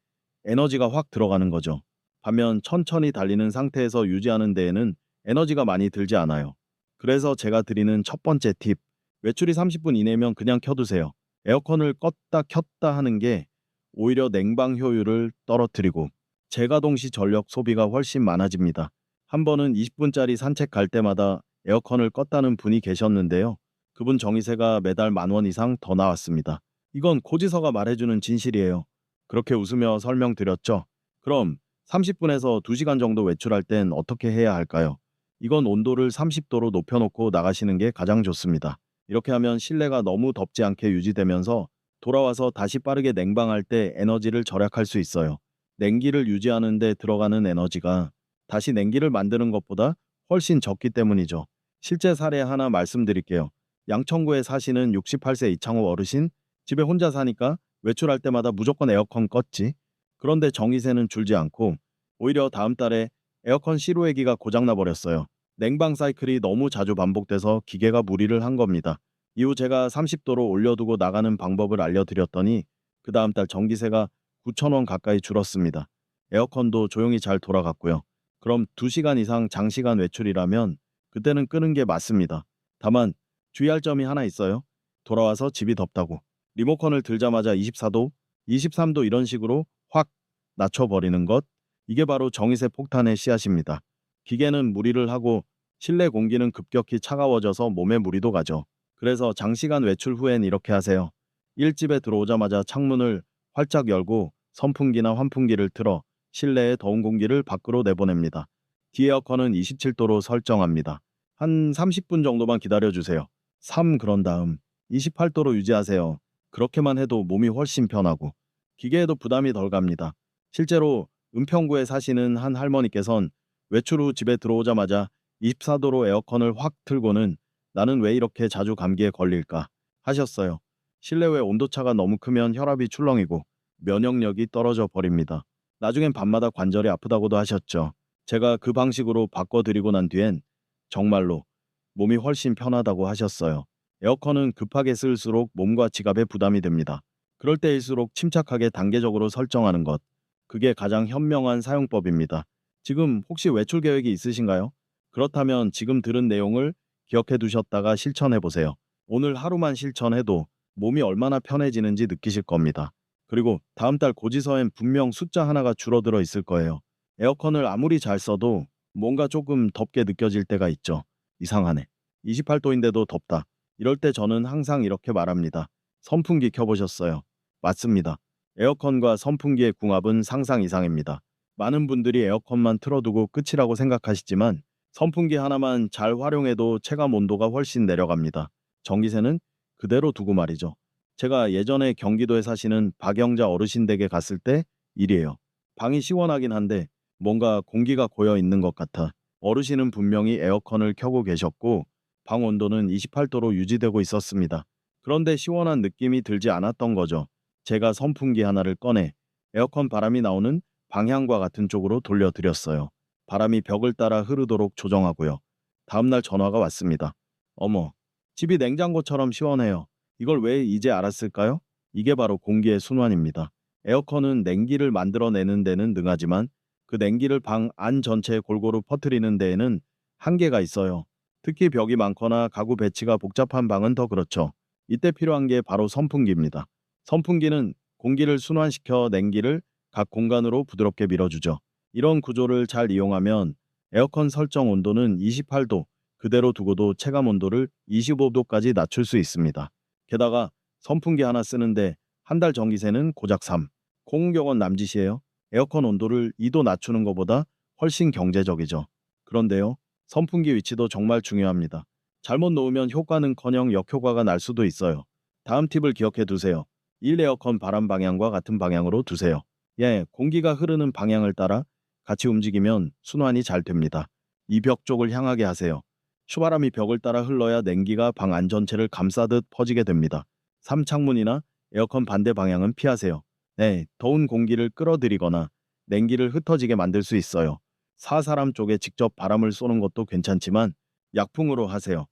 에너지가 확 들어가는 거죠. 반면 천천히 달리는 상태에서 유지하는 데에는 에너지가 많이 들지 않아요. 그래서 제가 드리는 첫 번째 팁, 외출이 30분 이내면 그냥 켜두세요. 에어컨을 껐다 켰다 하는 게 오히려 냉방 효율을 떨어뜨리고 재가동 시 전력 소비가 훨씬 많아집니다. 한 번은 20분짜리 산책 갈 때마다 에어컨을 껐다는 분이 계셨는데요. 그분 전기세가 매달 10,000원 이상 더 나왔습니다. 이건 고지서가 말해주는 진실이에요. 그렇게 웃으며 설명드렸죠. 그럼 30분에서 2시간 정도 외출할 땐 어떻게 해야 할까요? 이건 온도를 30도로 높여놓고 나가시는 게 가장 좋습니다. 이렇게 하면 실내가 너무 덥지 않게 유지되면서 돌아와서 다시 빠르게 냉방할 때 에너지를 절약할 수 있어요. 냉기를 유지하는 데 들어가는 에너지가 다시 냉기를 만드는 것보다 훨씬 적기 때문이죠. 실제 사례 하나 말씀드릴게요. 양천구에 사시는 68세 이창호 어르신, 집에 혼자 사니까 외출할 때마다 무조건 에어컨 껐지. 그런데 전기세는 줄지 않고 오히려 다음 달에 에어컨 실외기가 고장나 버렸어요. 냉방 사이클이 너무 자주 반복돼서 기계가 무리를 한 겁니다. 이후 제가 30도로 올려두고 나가는 방법을 알려드렸더니 그 다음 달 전기세가 9,000원 가까이 줄었습니다. 에어컨도 조용히 잘 돌아갔고요. 그럼 2시간 이상 장시간 외출이라면 그때는 끄는 게 맞습니다. 다만 주의할 점이 하나 있어요. 돌아와서 집이 덥다고 리모컨을 들자마자 24도, 23도 이런 식으로 확 낮춰버리는 것, 이게 바로 정의세 폭탄의 씨앗입니다. 기계는 무리를 하고 실내 공기는 급격히 차가워져서 몸에 무리도 가죠. 그래서 장시간 외출 후엔 이렇게 하세요. 일집에 들어오자마자 창문을 활짝 열고 선풍기나 환풍기를 틀어 실내의 더운 공기를 밖으로 내보냅니다. 디에어컨은 27도로 설정합니다. 한 30분 정도만 기다려주세요. 3 그런 다음 28도로 유지하세요. 그렇게만 해도 몸이 훨씬 편하고 기계에도 부담이 덜 갑니다. 실제로 은평구에 사시는 한 할머니께선 외출 후 집에 들어오자마자 24도로 에어컨을 확 틀고는 나는 왜 이렇게 자주 감기에 걸릴까 하셨어요. 실내외 온도차가 너무 크면 혈압이 출렁이고 면역력이 떨어져 버립니다. 나중엔 밤마다 관절이 아프다고도 하셨죠. 제가 그 방식으로 바꿔드리고 난 뒤엔 정말로 몸이 훨씬 편하다고 하셨어요. 에어컨은 급하게 쓸수록 몸과 지갑에 부담이 됩니다. 그럴 때일수록 침착하게 단계적으로 설정하는 것. 그게 가장 현명한 사용법입니다. 지금 혹시 외출 계획이 있으신가요? 그렇다면 지금 들은 내용을 기억해 두셨다가 실천해 보세요. 오늘 하루만 실천해도 몸이 얼마나 편해지는지 느끼실 겁니다. 그리고 다음 달 고지서엔 분명 숫자 하나가 줄어들어 있을 거예요. 에어컨을 아무리 잘 써도 뭔가 조금 덥게 느껴질 때가 있죠. 이상하네. 28도인데도 덥다. 이럴 때 저는 항상 이렇게 말합니다. 선풍기 켜보셨어요? 맞습니다. 에어컨과 선풍기의 궁합은 상상 이상입니다. 많은 분들이 에어컨만 틀어두고 끝이라고 생각하시지만 선풍기 하나만 잘 활용해도 체감 온도가 훨씬 내려갑니다. 전기세는 그대로 두고 말이죠. 제가 예전에 경기도에 사시는 박영자 어르신 댁에 갔을 때 일이에요. 방이 시원하긴 한데 뭔가 공기가 고여 있는 것 같아. 어르신은 분명히 에어컨을 켜고 계셨고 방 온도는 28도로 유지되고 있었습니다. 그런데 시원한 느낌이 들지 않았던 거죠. 제가 선풍기 하나를 꺼내 에어컨 바람이 나오는 방향과 같은 쪽으로 돌려드렸어요. 바람이 벽을 따라 흐르도록 조정하고요. 다음날 전화가 왔습니다. 어머, 집이 냉장고처럼 시원해요. 이걸 왜 이제 알았을까요? 이게 바로 공기의 순환입니다. 에어컨은 냉기를 만들어내는 데는 능하지만 그 냉기를 방 안 전체에 골고루 퍼뜨리는 데에는 한계가 있어요. 특히 벽이 많거나 가구 배치가 복잡한 방은 더 그렇죠. 이때 필요한 게 바로 선풍기입니다. 선풍기는 공기를 순환시켜 냉기를 각 공간으로 부드럽게 밀어주죠. 이런 구조를 잘 이용하면 에어컨 설정 온도는 28도 그대로 두고도 체감 온도를 25도까지 낮출 수 있습니다. 게다가 선풍기 하나 쓰는데 한 달 전기세는 고작 3. 공공격은 남짓이에요. 에어컨 온도를 2도 낮추는 것보다 훨씬 경제적이죠. 그런데요, 선풍기 위치도 정말 중요합니다. 잘못 놓으면 효과는커녕 역효과가 날 수도 있어요. 다음 팁을 기억해 두세요. 1 에어컨 바람 방향과 같은 방향으로 두세요. 예, 공기가 흐르는 방향을 따라 같이 움직이면 순환이 잘 됩니다. 이 벽 쪽을 향하게 하세요. 추바람이 벽을 따라 흘러야 냉기가 방 안 전체를 감싸듯 퍼지게 됩니다. 3 창문이나 에어컨 반대 방향은 피하세요. 네, 더운 공기를 끌어들이거나 냉기를 흩어지게 만들 수 있어요. 4 사람 쪽에 직접 바람을 쏘는 것도 괜찮지만 약풍으로 하세요.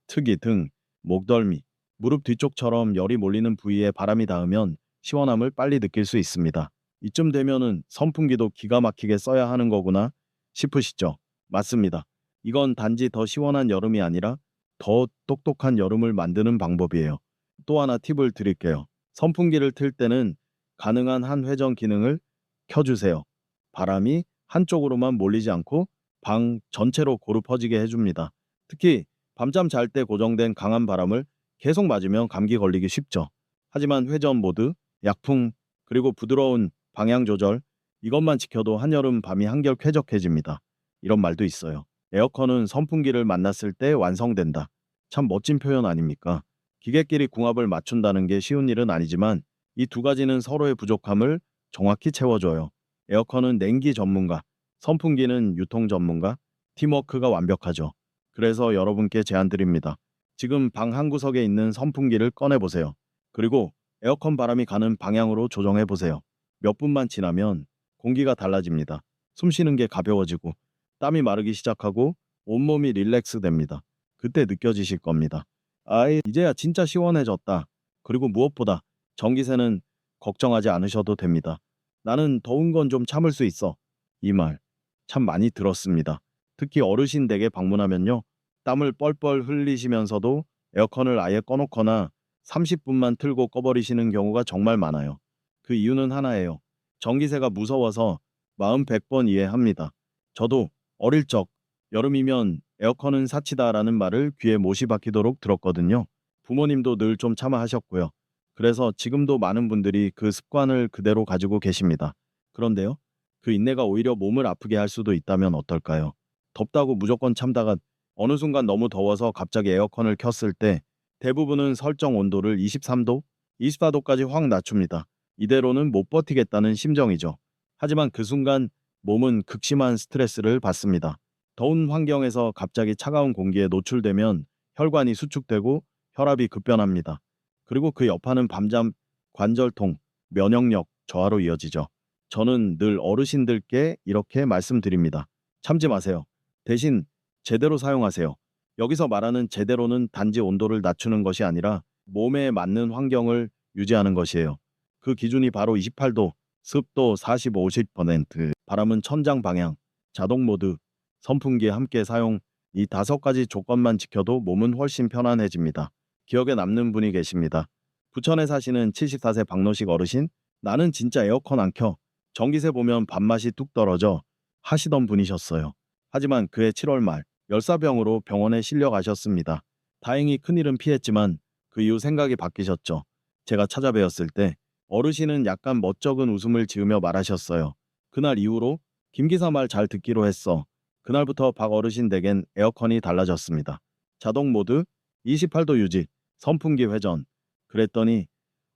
특이 등, 목덜미, 무릎 뒤쪽처럼 열이 몰리는 부위에 바람이 닿으면 시원함을 빨리 느낄 수 있습니다. 이쯤 되면은 선풍기도 기가 막히게 써야 하는 거구나 싶으시죠? 맞습니다. 이건 단지 더 시원한 여름이 아니라 더 똑똑한 여름을 만드는 방법이에요. 또 하나 팁을 드릴게요. 선풍기를 틀 때는 가능한 한 회전 기능을 켜주세요. 바람이 한쪽으로만 몰리지 않고 방 전체로 고루 퍼지게 해줍니다. 특히 밤잠 잘 때 고정된 강한 바람을 계속 맞으면 감기 걸리기 쉽죠. 하지만 회전 모드, 약풍, 그리고 부드러운 방향 조절, 이것만 지켜도 한여름 밤이 한결 쾌적해집니다. 이런 말도 있어요. 에어컨은 선풍기를 만났을 때 완성된다. 참 멋진 표현 아닙니까? 기계끼리 궁합을 맞춘다는 게 쉬운 일은 아니지만 이 두 가지는 서로의 부족함을 정확히 채워줘요. 에어컨은 냉기 전문가, 선풍기는 유통 전문가, 팀워크가 완벽하죠. 그래서 여러분께 제안드립니다. 지금 방 한 구석에 있는 선풍기를 꺼내보세요. 그리고 에어컨 바람이 가는 방향으로 조정해보세요. 몇 분만 지나면 공기가 달라집니다. 숨 쉬는 게 가벼워지고 땀이 마르기 시작하고 온몸이 릴렉스 됩니다. 그때 느껴지실 겁니다. 아이, 이제야 진짜 시원해졌다. 그리고 무엇보다 전기세는 걱정하지 않으셔도 됩니다. 나는 더운 건 좀 참을 수 있어. 이 말 참 많이 들었습니다. 특히 어르신 댁에 방문하면요. 땀을 뻘뻘 흘리시면서도 에어컨을 아예 꺼놓거나 30분만 틀고 꺼버리시는 경우가 정말 많아요. 그 이유는 하나예요. 전기세가 무서워서 마음 100번 이해합니다. 저도 어릴 적 여름이면 에어컨은 사치다라는 말을 귀에 못이 박히도록 들었거든요. 부모님도 늘 좀 참아 하셨고요. 그래서 지금도 많은 분들이 그 습관을 그대로 가지고 계십니다. 그런데요, 그 인내가 오히려 몸을 아프게 할 수도 있다면 어떨까요? 덥다고 무조건 참다가 어느 순간 너무 더워서 갑자기 에어컨을 켰을 때 대부분은 설정 온도를 23도, 24도까지 확 낮춥니다. 이대로는 못 버티겠다는 심정이죠. 하지만 그 순간 몸은 극심한 스트레스를 받습니다. 더운 환경에서 갑자기 차가운 공기에 노출되면 혈관이 수축되고 혈압이 급변합니다. 그리고 그 여파는 밤잠, 관절통, 면역력 저하로 이어지죠. 저는 늘 어르신들께 이렇게 말씀드립니다. 참지 마세요. 대신 제대로 사용하세요. 여기서 말하는 제대로는 단지 온도를 낮추는 것이 아니라 몸에 맞는 환경을 유지하는 것이에요. 그 기준이 바로 28도, 습도 45, 50%, 바람은 천장 방향, 자동 모드, 선풍기 함께 사용, 이 5가지 조건만 지켜도 몸은 훨씬 편안해집니다. 기억에 남는 분이 계십니다. 부천에 사시는 74세 박노식 어르신, 나는 진짜 에어컨 안 켜. 전기세 보면 밥맛이 뚝 떨어져 하시던 분이셨어요. 하지만 그해 7월 말 열사병으로 병원에 실려 가셨습니다. 다행히 큰일은 피했지만 그 이후 생각이 바뀌셨죠. 제가 찾아뵈었을 때 어르신은 약간 멋쩍은 웃음을 지으며 말하셨어요. 그날 이후로 김 기사 말 잘 듣기로 했어. 그날부터 박 어르신 댁엔 에어컨이 달라졌습니다. 자동 모드, 28도 유지, 선풍기 회전. 그랬더니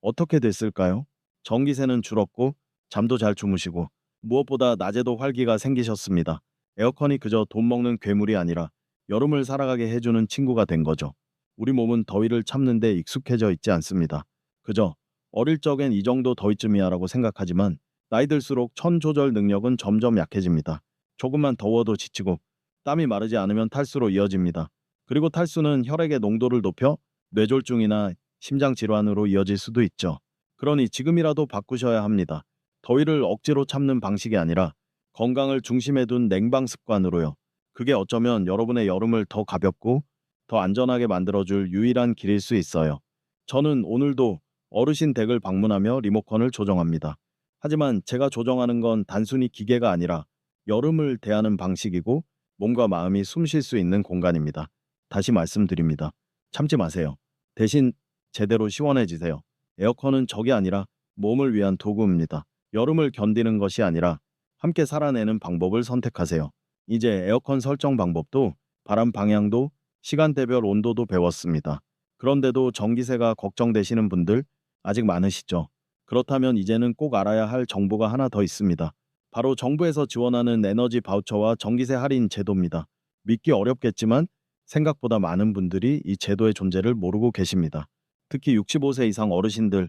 어떻게 됐을까요? 전기세는 줄었고 잠도 잘 주무시고 무엇보다 낮에도 활기가 생기셨습니다. 에어컨이 그저 돈 먹는 괴물이 아니라 여름을 살아가게 해주는 친구가 된 거죠. 우리 몸은 더위를 참는데 익숙해져 있지 않습니다. 그저 어릴 적엔 이 정도 더위쯤이야라고 생각하지만 나이 들수록 천 조절 능력은 점점 약해집니다. 조금만 더워도 지치고 땀이 마르지 않으면 탈수로 이어집니다. 그리고 탈수는 혈액의 농도를 높여 뇌졸중이나 심장 질환으로 이어질 수도 있죠. 그러니 지금이라도 바꾸셔야 합니다. 더위를 억지로 참는 방식이 아니라 건강을 중심에 둔 냉방 습관으로요. 그게 어쩌면 여러분의 여름을 더 가볍고 더 안전하게 만들어줄 유일한 길일 수 있어요. 저는 오늘도 어르신 댁을 방문하며 리모컨을 조정합니다. 하지만 제가 조정하는 건 단순히 기계가 아니라 여름을 대하는 방식이고 몸과 마음이 숨 쉴 수 있는 공간입니다. 다시 말씀드립니다. 참지 마세요. 대신 제대로 시원해지세요. 에어컨은 적이 아니라 몸을 위한 도구입니다. 여름을 견디는 것이 아니라 함께 살아내는 방법을 선택하세요. 이제 에어컨 설정 방법도 바람 방향도 시간대별 온도도 배웠습니다. 그런데도 전기세가 걱정되시는 분들 아직 많으시죠? 그렇다면 이제는 꼭 알아야 할 정보가 하나 더 있습니다. 바로 정부에서 지원하는 에너지 바우처와 전기세 할인 제도입니다. 믿기 어렵겠지만 생각보다 많은 분들이 이 제도의 존재를 모르고 계십니다. 특히 65세 이상 어르신들,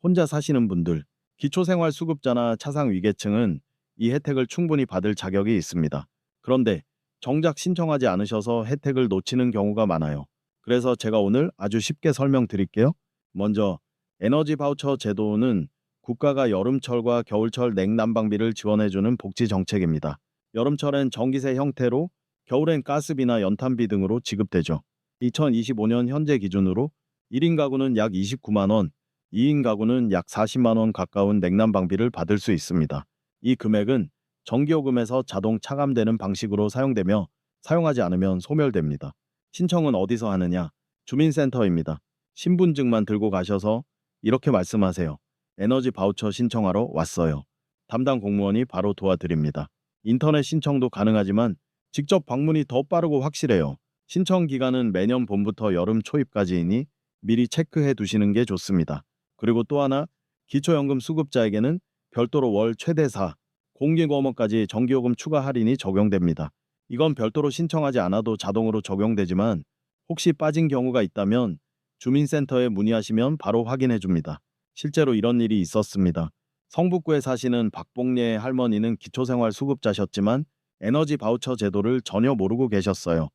혼자 사시는 분들, 기초생활수급자나 차상위계층은 이 혜택을 충분히 받을 자격이 있습니다. 그런데 정작 신청하지 않으셔서 혜택을 놓치는 경우가 많아요. 그래서 제가 오늘 아주 쉽게 설명드릴게요. 먼저 에너지 바우처 제도는 국가가 여름철과 겨울철 냉난방비를 지원해주는 복지 정책입니다. 여름철엔 전기세 형태로, 겨울엔 가스비나 연탄비 등으로 지급되죠. 2025년 현재 기준으로 1인 가구는 약 29만 원, 2인 가구는 약 40만 원 가까운 냉난방비를 받을 수 있습니다. 이 금액은 전기요금에서 자동 차감되는 방식으로 사용되며 사용하지 않으면 소멸됩니다. 신청은 어디서 하느냐? 주민센터입니다. 신분증만 들고 가셔서 이렇게 말씀하세요. 에너지 바우처 신청하러 왔어요. 담당 공무원이 바로 도와드립니다. 인터넷 신청도 가능하지만 직접 방문이 더 빠르고 확실해요. 신청 기간은 매년 봄부터 여름 초입까지이니 미리 체크해 두시는 게 좋습니다. 그리고 또 하나, 기초연금 수급자에게는 별도로 월 최대 4, 공기거머까지 전기요금 추가 할인이 적용됩니다. 이건 별도로 신청하지 않아도 자동으로 적용되지만 혹시 빠진 경우가 있다면 주민센터에 문의하시면 바로 확인해 줍니다. 실제로 이런 일이 있었습니다. 성북구에 사시는 박봉례의 할머니는 기초생활 수급자셨지만 에너지 바우처 제도를 전혀 모르고 계셨어요.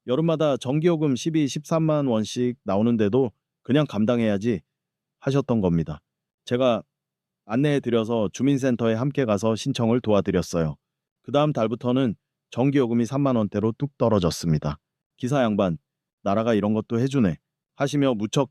여름마다 전기요금 12, 13만 원씩 나오는데도 그냥 감당해야지 하셨던 겁니다. 제가 안내해드려서 주민센터에 함께 가서 신청을 도와드렸어요. 그 다음 달부터는 전기요금이 3만 원대로 뚝 떨어졌습니다. 기사 양반, 나라가 이런 것도 해주네 하시며 무척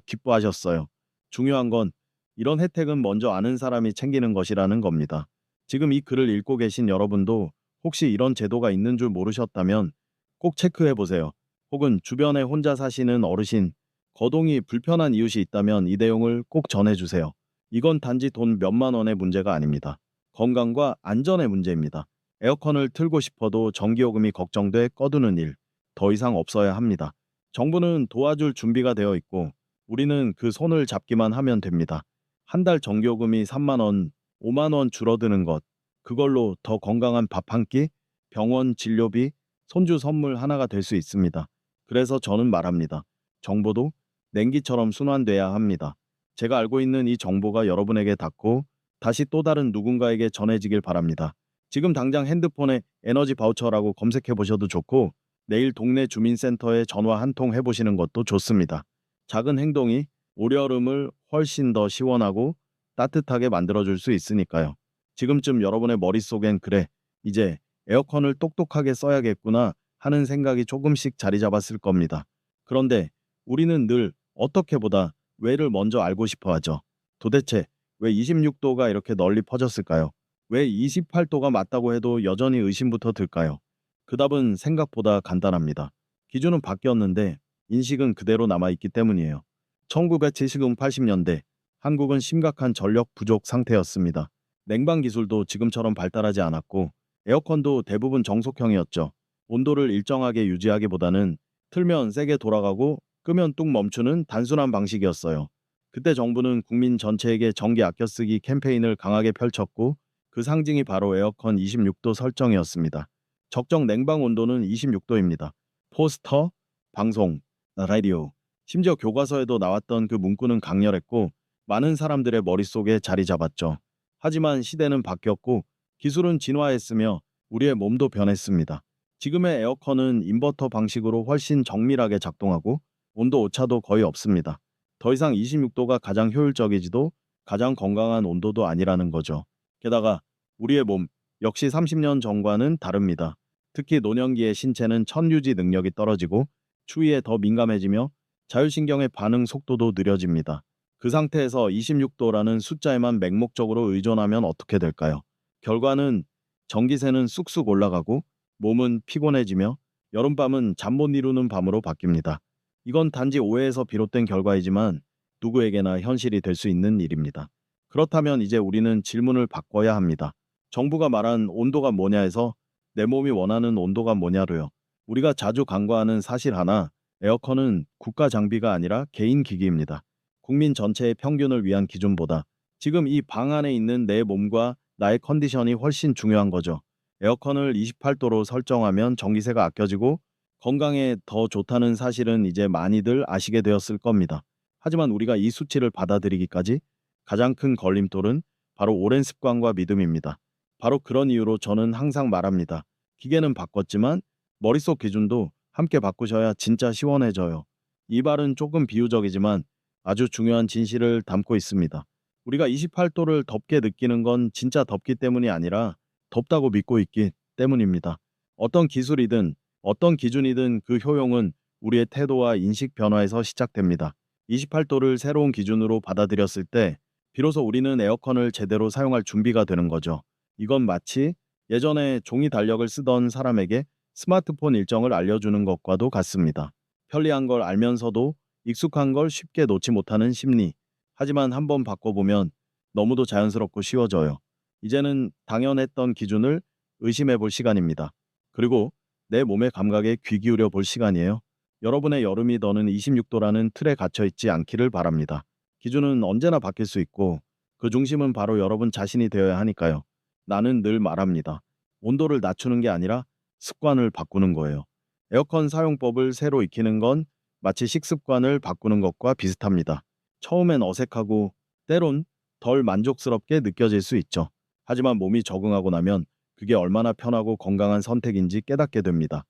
기뻐하셨어요. 중요한 건 이런 혜택은 먼저 아는 사람이 챙기는 것이라는 겁니다. 지금 이 글을 읽고 계신 여러분도 혹시 이런 제도가 있는 줄 모르셨다면 꼭 체크해 보세요. 혹은 주변에 혼자 사시는 어르신, 거동이 불편한 이웃이 있다면 이 내용을 꼭 전해주세요. 이건 단지 돈 몇만 원의 문제가 아닙니다. 건강과 안전의 문제입니다. 에어컨을 틀고 싶어도 전기요금이 걱정돼 꺼두는 일, 더 이상 없어야 합니다. 정부는 도와줄 준비가 되어 있고 우리는 그 손을 잡기만 하면 됩니다. 한 달 전기요금이 3만 원, 5만 원 줄어드는 것, 그걸로 더 건강한 밥 한 끼, 병원 진료비, 손주 선물 하나가 될 수 있습니다. 그래서 저는 말합니다. 정보도 냉기처럼 순환돼야 합니다. 제가 알고 있는 이 정보가 여러분에게 닿고 다시 또 다른 누군가에게 전해지길 바랍니다. 지금 당장 핸드폰에 에너지 바우처라고 검색해 보셔도 좋고 내일 동네 주민센터에 전화 한 통 해보시는 것도 좋습니다. 작은 행동이 올여름을 훨씬 더 시원하고 따뜻하게 만들어줄 수 있으니까요. 지금쯤 여러분의 머릿속엔 그래, 이제 에어컨을 똑똑하게 써야겠구나 하는 생각이 조금씩 자리 잡았을 겁니다. 그런데 우리는 늘 어떻게보다 왜를 먼저 알고 싶어 하죠. 도대체 왜 26도가 이렇게 널리 퍼졌을까요? 왜 28도가 맞다고 해도 여전히 의심부터 들까요? 그 답은 생각보다 간단합니다. 기준은 바뀌었는데 인식은 그대로 남아있기 때문이에요. 1970, 80년대 한국은 심각한 전력 부족 상태였습니다. 냉방 기술도 지금처럼 발달하지 않았고 에어컨도 대부분 정속형이었죠. 온도를 일정하게 유지하기보다는 틀면 세게 돌아가고 끄면 뚝 멈추는 단순한 방식이었어요. 그때 정부는 국민 전체에게 전기 아껴 쓰기 캠페인을 강하게 펼쳤고 그 상징이 바로 에어컨 26도 설정이었습니다. 적정 냉방 온도는 26도입니다. 포스터, 방송, 라디오, 심지어 교과서에도 나왔던 그 문구는 강렬했고 많은 사람들의 머릿속에 자리 잡았죠. 하지만 시대는 바뀌었고 기술은 진화했으며 우리의 몸도 변했습니다. 지금의 에어컨은 인버터 방식으로 훨씬 정밀하게 작동하고 온도 오차도 거의 없습니다. 더 이상 26도가 가장 효율적이지도 가장 건강한 온도도 아니라는 거죠. 게다가 우리의 몸 역시 30년 전과는 다릅니다. 특히 노년기의 신체는 천유지 능력이 떨어지고 추위에 더 민감해지며 자율신경의 반응 속도도 느려집니다. 그 상태에서 26도라는 숫자에만 맹목적으로 의존하면 어떻게 될까요? 결과는 전기세는 쑥쑥 올라가고 몸은 피곤해지며 여름밤은 잠 못 이루는 밤으로 바뀝니다. 이건 단지 오해에서 비롯된 결과이지만 누구에게나 현실이 될 수 있는 일입니다. 그렇다면 이제 우리는 질문을 바꿔야 합니다. 정부가 말한 온도가 뭐냐에서 내 몸이 원하는 온도가 뭐냐로요. 우리가 자주 간과하는 사실 하나, 에어컨은 국가 장비가 아니라 개인 기기입니다. 국민 전체의 평균을 위한 기준보다 지금 이 방 안에 있는 내 몸과 나의 컨디션이 훨씬 중요한 거죠. 에어컨을 28도로 설정하면 전기세가 아껴지고 건강에 더 좋다는 사실은 이제 많이들 아시게 되었을 겁니다. 하지만 우리가 이 수치를 받아들이기까지 가장 큰 걸림돌은 바로 오랜 습관과 믿음입니다. 바로 그런 이유로 저는 항상 말합니다. 기계는 바꿨지만 머릿속 기준도 함께 바꾸셔야 진짜 시원해져요. 이 말은 조금 비유적이지만 아주 중요한 진실을 담고 있습니다. 우리가 28도를 덥게 느끼는 건 진짜 덥기 때문이 아니라 덥다고 믿고 있기 때문입니다. 어떤 기술이든 어떤 기준이든 그 효용은 우리의 태도와 인식 변화에서 시작됩니다. 28도를 새로운 기준으로 받아들였을 때 비로소 우리는 에어컨을 제대로 사용할 준비가 되는 거죠. 이건 마치 예전에 종이 달력을 쓰던 사람에게 스마트폰 일정을 알려주는 것과도 같습니다. 편리한 걸 알면서도 익숙한 걸 쉽게 놓지 못하는 심리. 하지만 한번 바꿔보면 너무도 자연스럽고 쉬워져요. 이제는 당연했던 기준을 의심해 볼 시간입니다. 그리고 내 몸의 감각에 귀 기울여 볼 시간이에요. 여러분의 여름이 더는 26도라는 틀에 갇혀 있지 않기를 바랍니다. 기준은 언제나 바뀔 수 있고 그 중심은 바로 여러분 자신이 되어야 하니까요. 나는 늘 말합니다. 온도를 낮추는 게 아니라 습관을 바꾸는 거예요. 에어컨 사용법을 새로 익히는 건 마치 식습관을 바꾸는 것과 비슷합니다. 처음엔 어색하고 때론 덜 만족스럽게 느껴질 수 있죠. 하지만 몸이 적응하고 나면 그게 얼마나 편하고 건강한 선택인지 깨닫게 됩니다.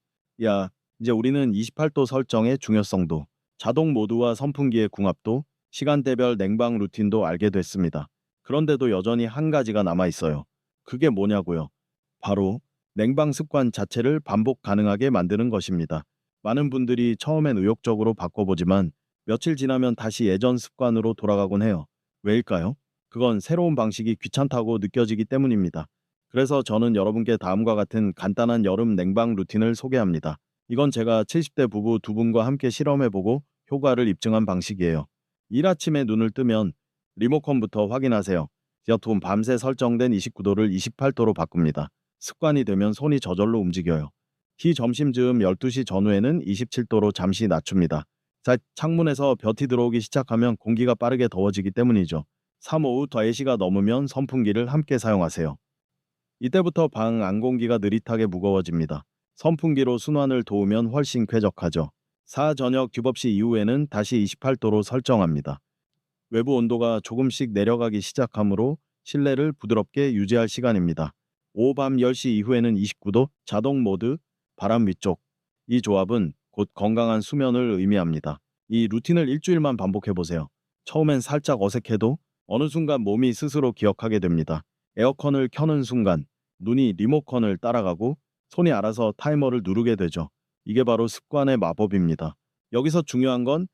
야, 이제 우리는 28도 설정의 중요성도, 자동 모드와 선풍기의 궁합도, 시간대별 냉방 루틴도 알게 됐습니다. 그런데도 여전히 한 가지가 남아 있어요. 그게 뭐냐고요? 바로 냉방 습관 자체를 반복 가능하게 만드는 것입니다. 많은 분들이 처음엔 의욕적으로 바꿔보지만 며칠 지나면 다시 예전 습관으로 돌아가곤 해요. 왜일까요? 그건 새로운 방식이 귀찮다고 느껴지기 때문입니다. 그래서 저는 여러분께 다음과 같은 간단한 여름 냉방 루틴을 소개합니다. 이건 제가 70대 부부 두 분과 함께 실험해보고 효과를 입증한 방식이에요. 일 아침에 눈을 뜨면 리모컨부터 확인하세요. 이어폰 밤새 설정된 29도를 28도로 바꿉니다. 습관이 되면 손이 저절로 움직여요. 점심 즈음 12시 전후에는 27도로 잠시 낮춥니다. 창문에서 볕이 들어오기 시작하면 공기가 빠르게 더워지기 때문이죠. 3, 오후 4시가 넘으면 선풍기를 함께 사용하세요. 이때부터 방 안공기가 느릿하게 무거워집니다. 선풍기로 순환을 도우면 훨씬 쾌적하죠. 저녁 듀벅시 이후에는 다시 28도로 설정합니다. 외부 온도가 조금씩 내려가기 시작하므로 실내를 부드럽게 유지할 시간입니다. 오후 밤 10시 이후에는 29도 자동 모드 바람 위쪽. 이 조합은 곧 건강한 수면을 의미합니다. 이 루틴을 일주일만 반복해 보세요. 처음엔 살짝 어색해도 어느 순간 몸이 스스로 기억하게 됩니다. 에어컨을 켜는 순간 눈이 리모컨을 따라가고 손이 알아서 타이머를 누르게 되죠. 이게 바로 습관의 마법입니다. 여기서 중요한 건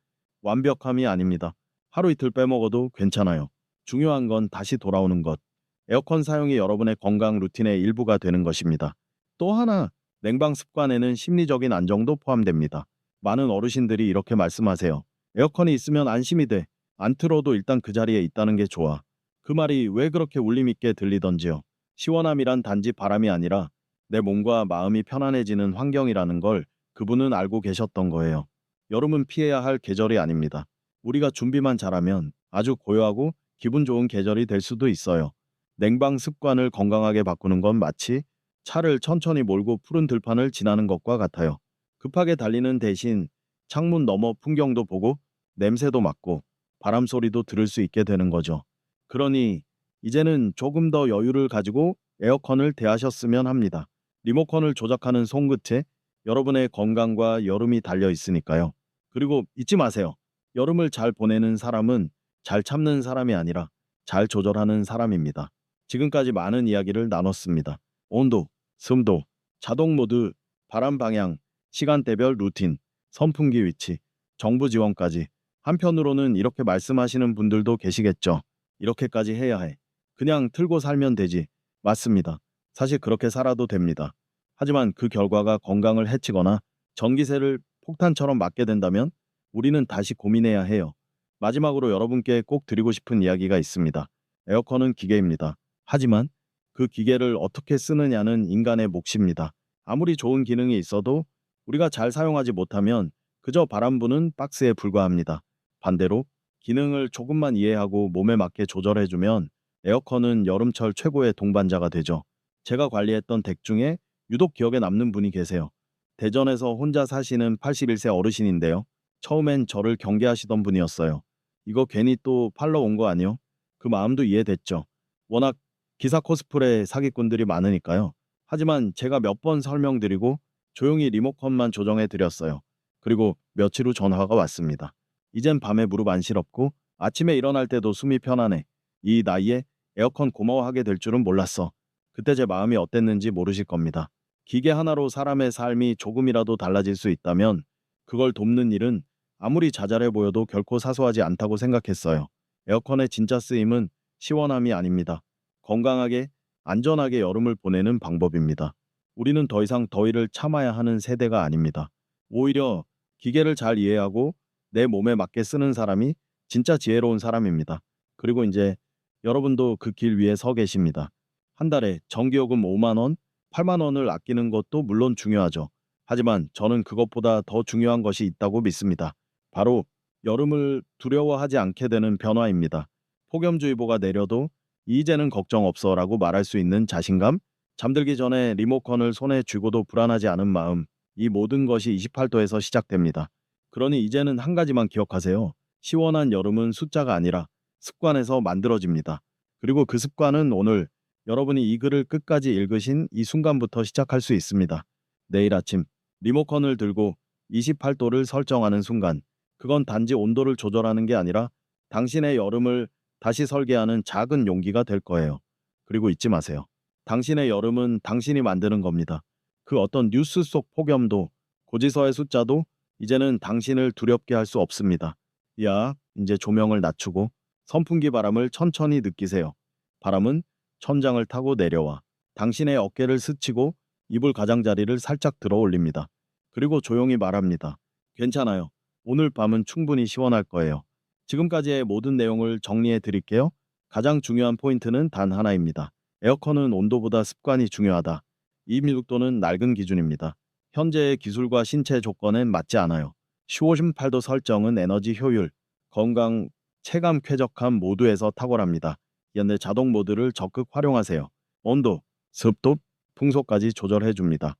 완벽함이 아닙니다. 하루 이틀 빼먹어도 괜찮아요. 중요한 건 다시 돌아오는 것. 에어컨 사용이 여러분의 건강 루틴의 일부가 되는 것입니다. 또 하나, 냉방 습관에는 심리적인 안정도 포함됩니다. 많은 어르신들이 이렇게 말씀하세요. 에어컨이 있으면 안심이 돼. 안 틀어도 일단 그 자리에 있다는 게 좋아. 그 말이 왜 그렇게 울림 있게 들리던지요. 시원함이란 단지 바람이 아니라 내 몸과 마음이 편안해지는 환경이라는 걸 그분은 알고 계셨던 거예요. 여름은 피해야 할 계절이 아닙니다. 우리가 준비만 잘하면 아주 고요하고 기분 좋은 계절이 될 수도 있어요. 냉방 습관을 건강하게 바꾸는 건 마치 차를 천천히 몰고 푸른 들판을 지나는 것과 같아요. 급하게 달리는 대신 창문 너머 풍경도 보고 냄새도 맡고 바람 소리도 들을 수 있게 되는 거죠. 그러니 이제는 조금 더 여유를 가지고 에어컨을 대하셨으면 합니다. 리모컨을 조작하는 손끝에 여러분의 건강과 여름이 달려 있으니까요. 그리고 잊지 마세요. 여름을 잘 보내는 사람은 잘 참는 사람이 아니라 잘 조절하는 사람입니다. 지금까지 많은 이야기를 나눴습니다. 온도, 습도, 자동 모드, 바람 방향, 시간대별 루틴, 선풍기 위치, 정부 지원까지. 한편으로는 이렇게 말씀하시는 분들도 계시겠죠. 이렇게까지 해야 해. 그냥 틀고 살면 되지. 맞습니다. 사실 그렇게 살아도 됩니다. 하지만 그 결과가 건강을 해치거나 전기세를 폭탄처럼 맞게 된다면 우리는 다시 고민해야 해요. 마지막으로 여러분께 꼭 드리고 싶은 이야기가 있습니다. 에어컨은 기계입니다. 하지만 그 기계를 어떻게 쓰느냐는 인간의 몫입니다. 아무리 좋은 기능이 있어도 우리가 잘 사용하지 못하면 그저 바람 부는 박스에 불과합니다. 반대로 기능을 조금만 이해하고 몸에 맞게 조절해주면 에어컨은 여름철 최고의 동반자가 되죠. 제가 관리했던 덱 중에 유독 기억에 남는 분이 계세요. 대전에서 혼자 사시는 81세 어르신인데요. 처음엔 저를 경계하시던 분이었어요. 이거 괜히 또 팔러 온 거 아니요? 그 마음도 이해됐죠. 워낙 기사 코스프레 사기꾼들이 많으니까요. 하지만 제가 몇 번 설명드리고 조용히 리모컨만 조정해 드렸어요. 그리고 며칠 후 전화가 왔습니다. 이젠 밤에 무릎 안 시렵고 아침에 일어날 때도 숨이 편하네. 이 나이에 에어컨 고마워하게 될 줄은 몰랐어. 그때 제 마음이 어땠는지 모르실 겁니다. 기계 하나로 사람의 삶이 조금이라도 달라질 수 있다면 그걸 돕는 일은 아무리 자잘해 보여도 결코 사소하지 않다고 생각했어요. 에어컨의 진짜 쓰임은 시원함이 아닙니다. 건강하게, 안전하게 여름을 보내는 방법입니다. 우리는 더 이상 더위를 참아야 하는 세대가 아닙니다. 오히려 기계를 잘 이해하고 내 몸에 맞게 쓰는 사람이 진짜 지혜로운 사람입니다. 그리고 이제 여러분도 그 길 위에 서 계십니다. 한 달에 전기요금 5만 원, 8만 원을 아끼는 것도 물론 중요하죠. 하지만 저는 그것보다 더 중요한 것이 있다고 믿습니다. 바로 여름을 두려워하지 않게 되는 변화입니다. 폭염주의보가 내려도 이제는 걱정 없어라고 말할 수 있는 자신감, 잠들기 전에 리모컨을 손에 쥐고도 불안하지 않은 마음, 이 모든 것이 28도에서 시작됩니다. 그러니 이제는 한 가지만 기억하세요. 시원한 여름은 숫자가 아니라 습관에서 만들어집니다. 그리고 그 습관은 오늘 여러분이 이 글을 끝까지 읽으신 이 순간부터 시작할 수 있습니다. 내일 아침 리모컨을 들고 28도를 설정하는 순간, 그건 단지 온도를 조절하는 게 아니라 당신의 여름을 다시 설계하는 작은 용기가 될 거예요. 그리고 잊지 마세요. 당신의 여름은 당신이 만드는 겁니다. 그 어떤 뉴스 속 폭염도 고지서의 숫자도 이제는 당신을 두렵게 할 수 없습니다. 야, 이제 조명을 낮추고 선풍기 바람을 천천히 느끼세요. 바람은 천장을 타고 내려와 당신의 어깨를 스치고 이불 가장자리를 살짝 들어 올립니다. 그리고 조용히 말합니다. 괜찮아요. 오늘 밤은 충분히 시원할 거예요. 지금까지의 모든 내용을 정리해 드릴게요. 가장 중요한 포인트는 단 하나입니다. 에어컨은 온도보다 습관이 중요하다. 26도는 낡은 기준입니다. 현재의 기술과 신체 조건엔 맞지 않아요. 58도 설정은 에너지 효율, 건강, 체감 쾌적함 모두에서 탁월합니다. 현대 자동 모드를 적극 활용하세요. 온도, 습도, 풍속까지 조절해 줍니다.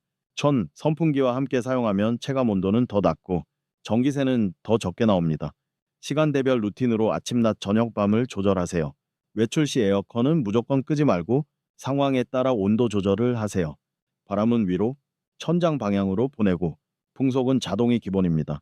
선풍기와 함께 사용하면 체감 온도는 더 낮고 전기세는 더 적게 나옵니다. 시간대별 루틴으로 아침, 낮, 저녁, 밤을 조절하세요. 외출 시 에어컨은 무조건 끄지 말고 상황에 따라 온도 조절을 하세요. 바람은 위로, 천장 방향으로 보내고 풍속은 자동이 기본입니다.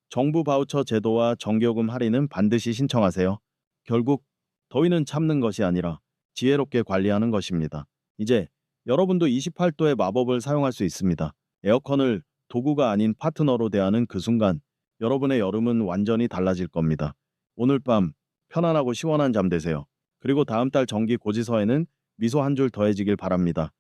정부 바우처 제도와 전기요금 할인은 반드시 신청하세요. 결국 더위는 참는 것이 아니라 지혜롭게 관리하는 것입니다. 이제 여러분도 28도의 마법을 사용할 수 있습니다. 에어컨을 도구가 아닌 파트너로 대하는 그 순간 여러분의 여름은 완전히 달라질 겁니다. 오늘 밤 편안하고 시원한 잠 되세요. 그리고 다음 달 정기 고지서에는 미소 한 줄 더해지길 바랍니다.